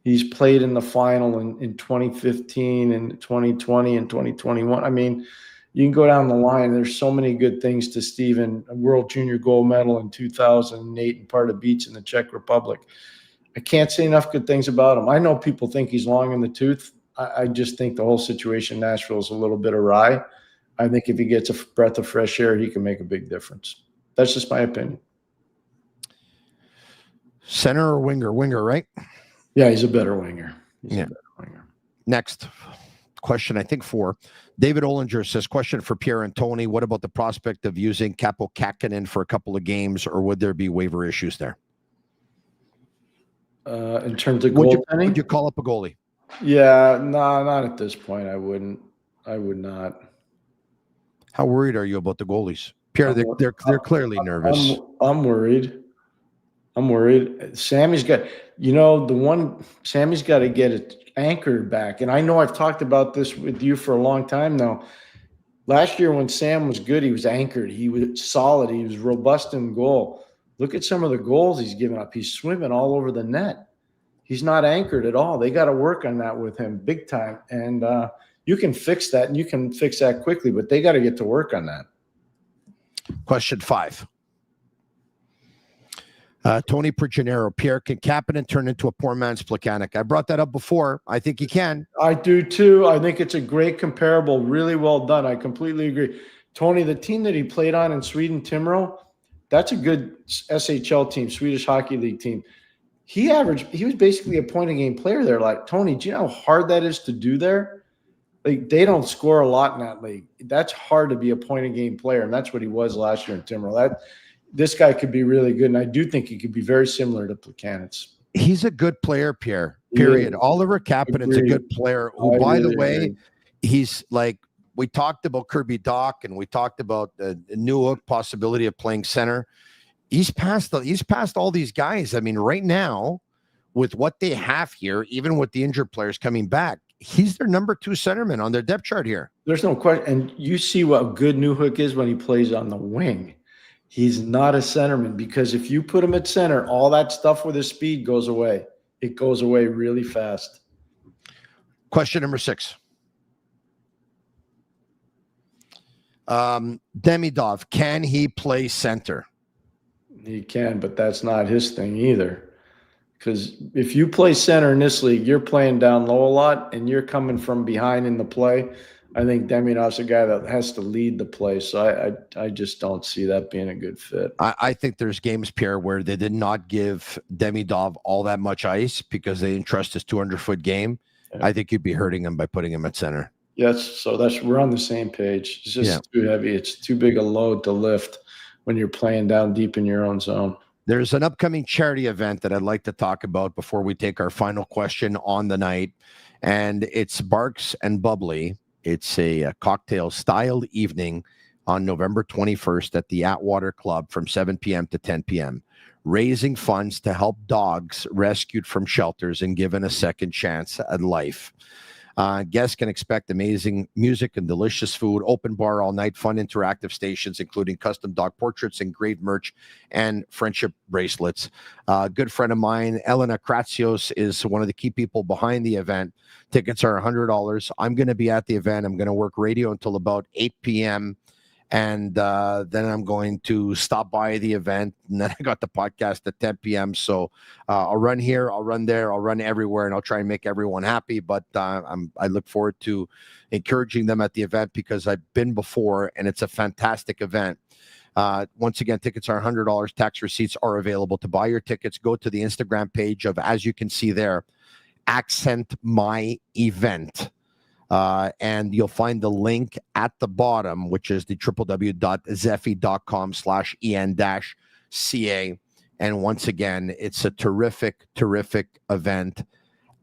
He's played in the final in 2015 and 2020 and 2021. I mean, you can go down the line. There's so many good things to Steven. A World Junior Gold Medal in 2008 and part of Bittt in the Czech Republic. I can't say enough good things about him. I know people think he's long in the tooth. I just think the whole situation in Nashville is a little bit awry. I think if he gets a breath of fresh air, he can make a big difference. That's just my opinion. Center or winger? Winger, right? Yeah, he's a better winger. Next question, I think 4. David Ollinger says, question for Pierre and Tony. What about the prospect of using Capo Kakkonen for a couple of games, or would there be waiver issues there? In terms of goaltending? Would you call up a goalie? Yeah, no, not at this point. I wouldn't. I would not. How worried are you about the goalies? Pierre, they're clearly nervous. I'm worried. Sammy's got to get it anchored back. And I know I've talked about this with you for a long time now. Last year when Sam was good, he was anchored. He was solid. He was robust in goal. Look at some of the goals he's given up. He's swimming all over the net. He's not anchored at all. They got to work on that with him big time. And you can fix that, and you can fix that quickly, but they got to get to work on that. Question 5. Tony Marinaro, Pierre, can Kapanen turn into a poor man's Plekanec? I brought that up before. I think he can. I do too. I think it's a great comparable. Really well done. I completely agree. Tony, the team that he played on in Sweden, Timrå, that's a good SHL team, Swedish Hockey League team. He was basically a point-a-game player there. Like, Tony, do you know how hard that is to do there? Like, they don't score a lot in that league. That's hard to be a point-a-game player, and that's what he was last year in Timrå. This guy could be really good, and I do think he could be very similar to Plekanec. He's a good player, Pierre, period. Oliver Kapanen's a good player who, by the way, he's like, we talked about Kirby Dach, and we talked about the Newhook possibility of playing center. He's past all these guys. I mean, right now, with what they have here, even with the injured players coming back, he's their number 2 centerman on their depth chart here. There's no question. And you see what good Newhook is when he plays on the wing. He's not a centerman, because if you put him at center, all that stuff with his speed goes away. It goes away really fast. Question number 6. Demidov, can he play center? He can, but that's not his thing either. Because if you play center in this league, you're playing down low a lot, and you're coming from behind in the play. I think Demidov's a guy that has to lead the play, so I just don't see that being a good fit. I think there's games, Pierre, where they did not give Demidov all that much ice because they didn't trust his 200-foot game. Yeah. I think you'd be hurting him by putting him at center. Yes, so we're on the same page. It's just too heavy. It's too big a load to lift when you're playing down deep in your own zone. There's an upcoming charity event that I'd like to talk about before we take our final question on the night, and it's Barks and Bubbly. It's a cocktail-styled evening on November 21st at the Atwater Club from 7 p.m. to 10 p.m., raising funds to help dogs rescued from shelters and given a second chance at life. Guests can expect amazing music and delicious food, open bar all night, fun interactive stations, including custom dog portraits, engraved merch, and friendship bracelets. A good friend of mine, Elena Kratsios, is one of the key people behind the event. Tickets are $100. I'm going to be at the event. I'm going to work radio until about 8 p.m., and then I'm going to stop by the event. And then I got the podcast at 10 p.m. So I'll run here, I'll run there, I'll run everywhere, and I'll try and make everyone happy. But I look forward to encouraging them at the event because I've been before, and it's a fantastic event. Once again, tickets are $100. Tax receipts are available. To buy your tickets, go to the Instagram page of, as you can see there, Accent My Event. And you'll find the link at the bottom, which is the www.zeffy.com/en-ca. And once again, it's a terrific, terrific event.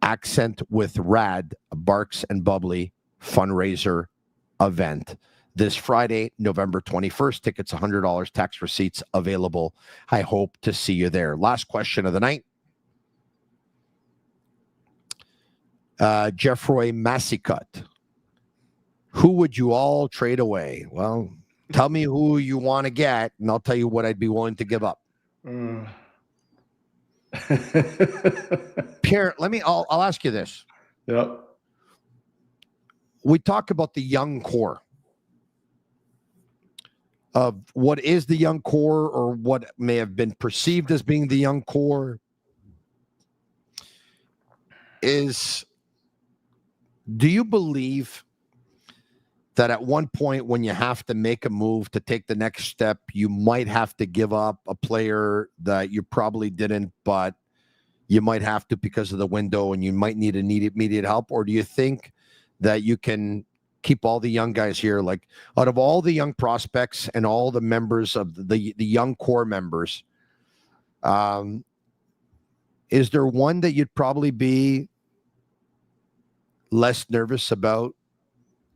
Accent with Rad, Barks and Bubbly fundraiser event. This Friday, November 21st. Tickets $100. Tax receipts available. I hope to see you there. Last question of the night. Jeffroy Massicut. Who would you all trade away? Well, tell me who you want to get, and I'll tell you what I'd be willing to give up. Pierre, I'll ask you this. Yep. We talk about the young core of what is the young core, or what may have been perceived as being the young core. Do you believe that at one point when you have to make a move to take the next step, you might have to give up a player that you probably didn't, but you might have to because of the window and you might need immediate help? Or do you think that you can keep all the young guys here? Like, out of all the young prospects and all the members of the young core members, is there one that you'd probably be less nervous about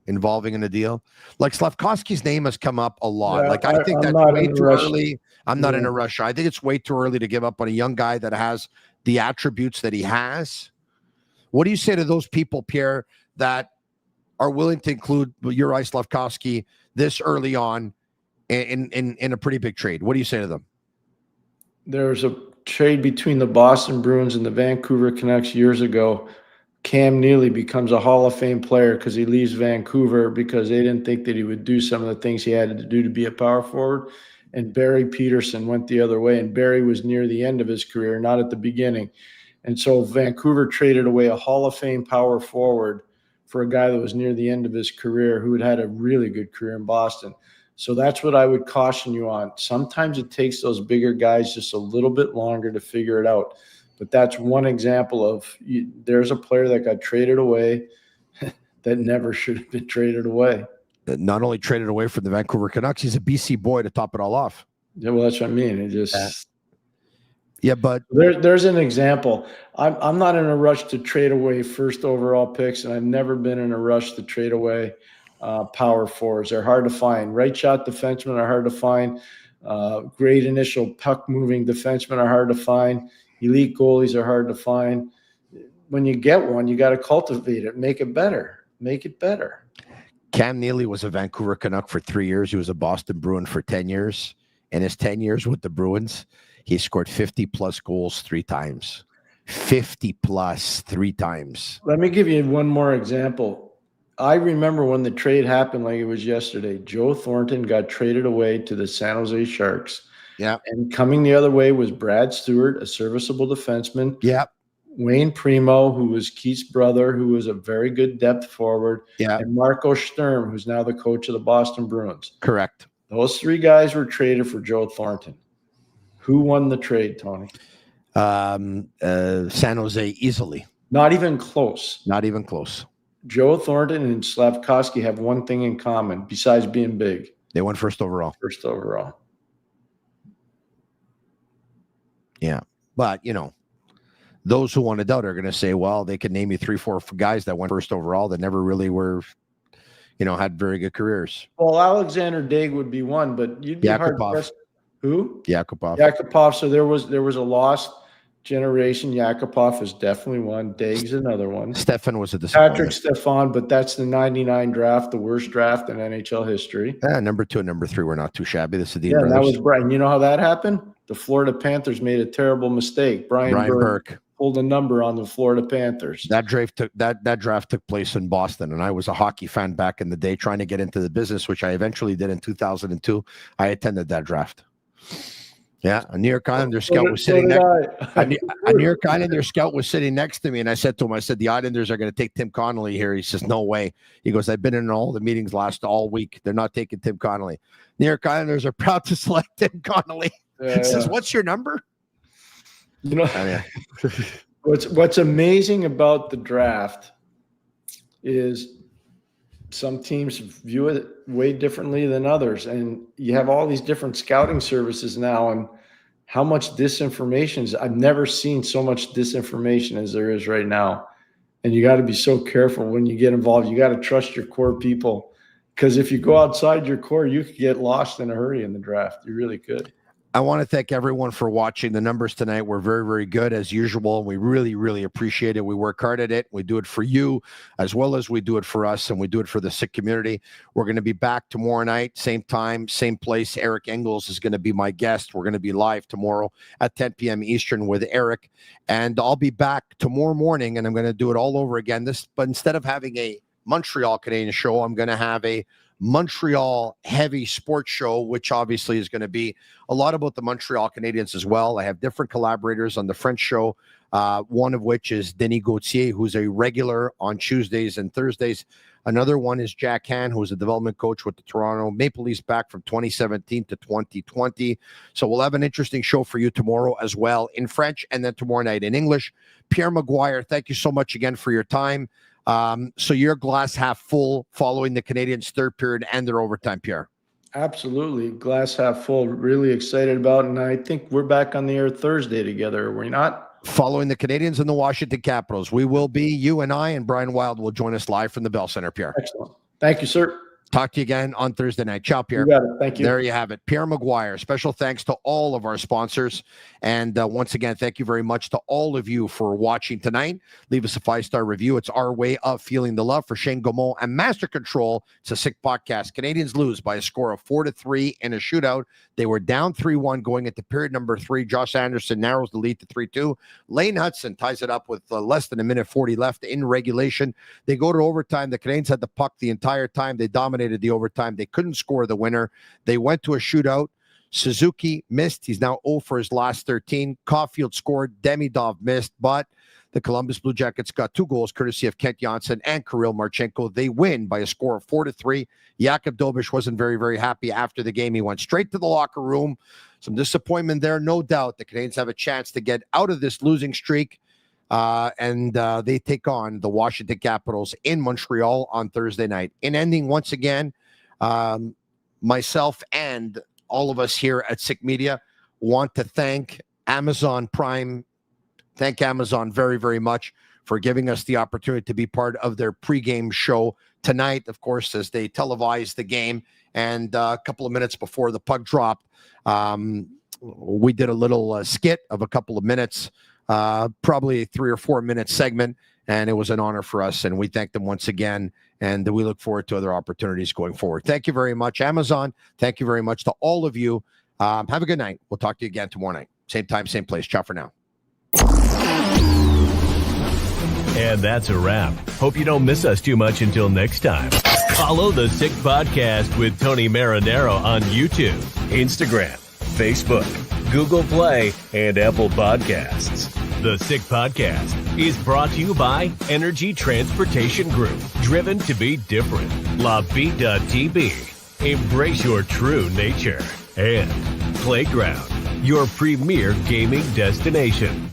involving in a deal? Like, Slafkovsky's name has come up a lot. Yeah, I think that's way too early. I'm not in a rush. I think it's way too early to give up on a young guy that has the attributes that he has. What do you say to those people, Pierre, that are willing to include Juraj Slafkovsky this early on in a pretty big trade? What do you say to them? There's a trade between the Boston Bruins and the Vancouver Canucks years ago. Cam Neely becomes a Hall of Fame player because he leaves Vancouver because they didn't think that he would do some of the things he had to do to be a power forward. And Barry Peterson went the other way, and Barry was near the end of his career, not at the beginning. And so Vancouver traded away a Hall of Fame power forward for a guy that was near the end of his career who had a really good career in Boston. So that's what I would caution you on. Sometimes it takes those bigger guys just a little bit longer to figure it out. But that's one example of there's a player that got traded away that never should have been traded away. Not only traded away from the Vancouver Canucks, he's a BC boy to top it all off. Yeah, well, that's what I mean. It just but there's an example. I'm not in a rush to trade away first overall picks, and I've never been in a rush to trade away power forwards. They're hard to find. Right shot defensemen are hard to find. Great initial puck moving defensemen are hard to find. Elite goalies are hard to find. When you get one, you got to cultivate it, make it better, make it better. Cam Neely was a Vancouver Canuck for 3 years. He was a Boston Bruin for 10 years. In his 10 years with the Bruins, he scored 50-plus goals 3 times. 50-plus 3 times. Let me give you one more example. I remember when the trade happened like it was yesterday. Joe Thornton got traded away to the San Jose Sharks. Yeah. And coming the other way was Brad Stewart, a serviceable defenseman. Yeah. Wayne Primo, who was Keith's brother, who was a very good depth forward. Yeah. And Marco Sturm, who's now the coach of the Boston Bruins. Correct. Those 3 guys were traded for Joe Thornton. Who won the trade, Tony? San Jose easily. Not even close. Not even close. Joe Thornton and Slafkovsky have one thing in common besides being big. They went first overall. First overall. Yeah. But, those who want to doubt are going to say, well, they can name you 3-4 guys that went first overall that never really were, had very good careers. Well, Alexander Daig would be one, but you'd be hard pressed. Who? Yakupov. So there was a lost generation. Yakupov is definitely one. Daig's another one. Stefan was a disappointment. Patrick Stefan, but that's the 99 draft, the worst draft in NHL history. Number 2 and number 3 were not too shabby. This is the that was Brian. You know how that happened? The Florida Panthers made a terrible mistake. Brian Burke pulled a number on the Florida Panthers. That draft took place in Boston, and I was a hockey fan back in the day trying to get into the business, which I eventually did in 2002. I attended that draft. Yeah, a New York Islander scout was sitting next. A New York Islander scout was sitting next to me, and I said to him, the Islanders are going to take Tim Connolly here. He says, no way. He goes, I've been in all the meetings all week. They're not taking Tim Connolly. New York Islanders are proud to select Tim Connolly. He says, what's your number? What's amazing about the draft is some teams view it way differently than others. And you have all these different scouting services now, and how much disinformation is. I've never seen so much disinformation as there is right now. And you got to be so careful when you get involved. You got to trust your core people, because if you go outside your core, you could get lost in a hurry in the draft. You really could. I want to thank everyone for watching. The numbers tonight were very, very good as usual. We really, really appreciate it. We work hard at it. We do it for you as well as we do it for us, and we do it for the sick community. We're going to be back tomorrow night, same time, same place. Eric Engels is going to be my guest. We're going to be live tomorrow at 10 p.m. Eastern with Eric, and I'll be back tomorrow morning, and I'm going to do it all over again. But instead of having a Montreal Canadiens show, I'm going to have a Montreal heavy sports show, which obviously is going to be a lot about the Montreal Canadiens as well. I have different collaborators on the French show, one of which is Denis Gauthier, who's a regular on Tuesdays and Thursdays. Another one is Jack Han, who's a development coach with the Toronto Maple Leafs back from 2017 to 2020. So we'll have an interesting show for you tomorrow as well in French, and then tomorrow night in English. Pierre McGuire, thank you so much again for your time. So your glass half full following the Canadiens' third period and their overtime, Pierre? Absolutely. Glass half full. Really excited about it. And I think we're back on the air Thursday together, are we not? Following the Canadiens and the Washington Capitals. We will be, you and I, and Brian Wild will join us live from the Bell Center, Pierre. Excellent. Thank you, sir. Talk to you again on Thursday night. Ciao, Pierre. You got it. Thank you. There you have it. Pierre McGuire. Special thanks to all of our sponsors. And once again, thank you very much to all of you for watching tonight. Leave us a 5-star review. It's our way of feeling the love. For Shane Gaumont and Master Control, it's a sick podcast. Canadiens lose by a score of 4-3 in a shootout. They were down 3-1 going into period number 3. Josh Anderson narrows the lead to 3-2. Lane Hutson ties it up with less than a minute 40 left in regulation. They go to overtime. The Canadiens had the puck the entire time. They dominated the overtime. They couldn't score the winner. They went to a shootout. Suzuki missed. He's now 0 for his last 13. Caulfield scored. Demidov missed, but the Columbus Blue Jackets got 2 goals courtesy of Kent Janssen and Kirill Marchenko. They win by a score of 4-3. Jakub Dobiš wasn't very, very happy after the game. He went straight to the locker room. Some disappointment there, no doubt. The Canadiens have a chance to get out of this losing streak, and they take on the Washington Capitals in Montreal on Thursday night. In ending, once again, myself and all of us here at Sick Media want to thank Amazon Prime. Thank Amazon very, very much for giving us the opportunity to be part of their pregame show tonight, of course, as they televise the game. And a couple of minutes before the puck dropped, we did a little skit of a couple of minutes, probably a 3 or 4 minute segment. And it was an honor for us. And we thank them once again. And we look forward to other opportunities going forward. Thank you very much, Amazon. Thank you very much to all of you. Have a good night. We'll talk to you again tomorrow night. Same time, same place. Ciao for now. And that's a wrap. Hope you don't miss us too much until next time. Follow The Sick Podcast with Tony Marinaro on YouTube, Instagram, Facebook, Google Play, and Apple Podcasts. The Sick Podcast is brought to you by Energy Transportation Group, driven to be different. Bittt, embrace your true nature. And Playground, your premier gaming destination.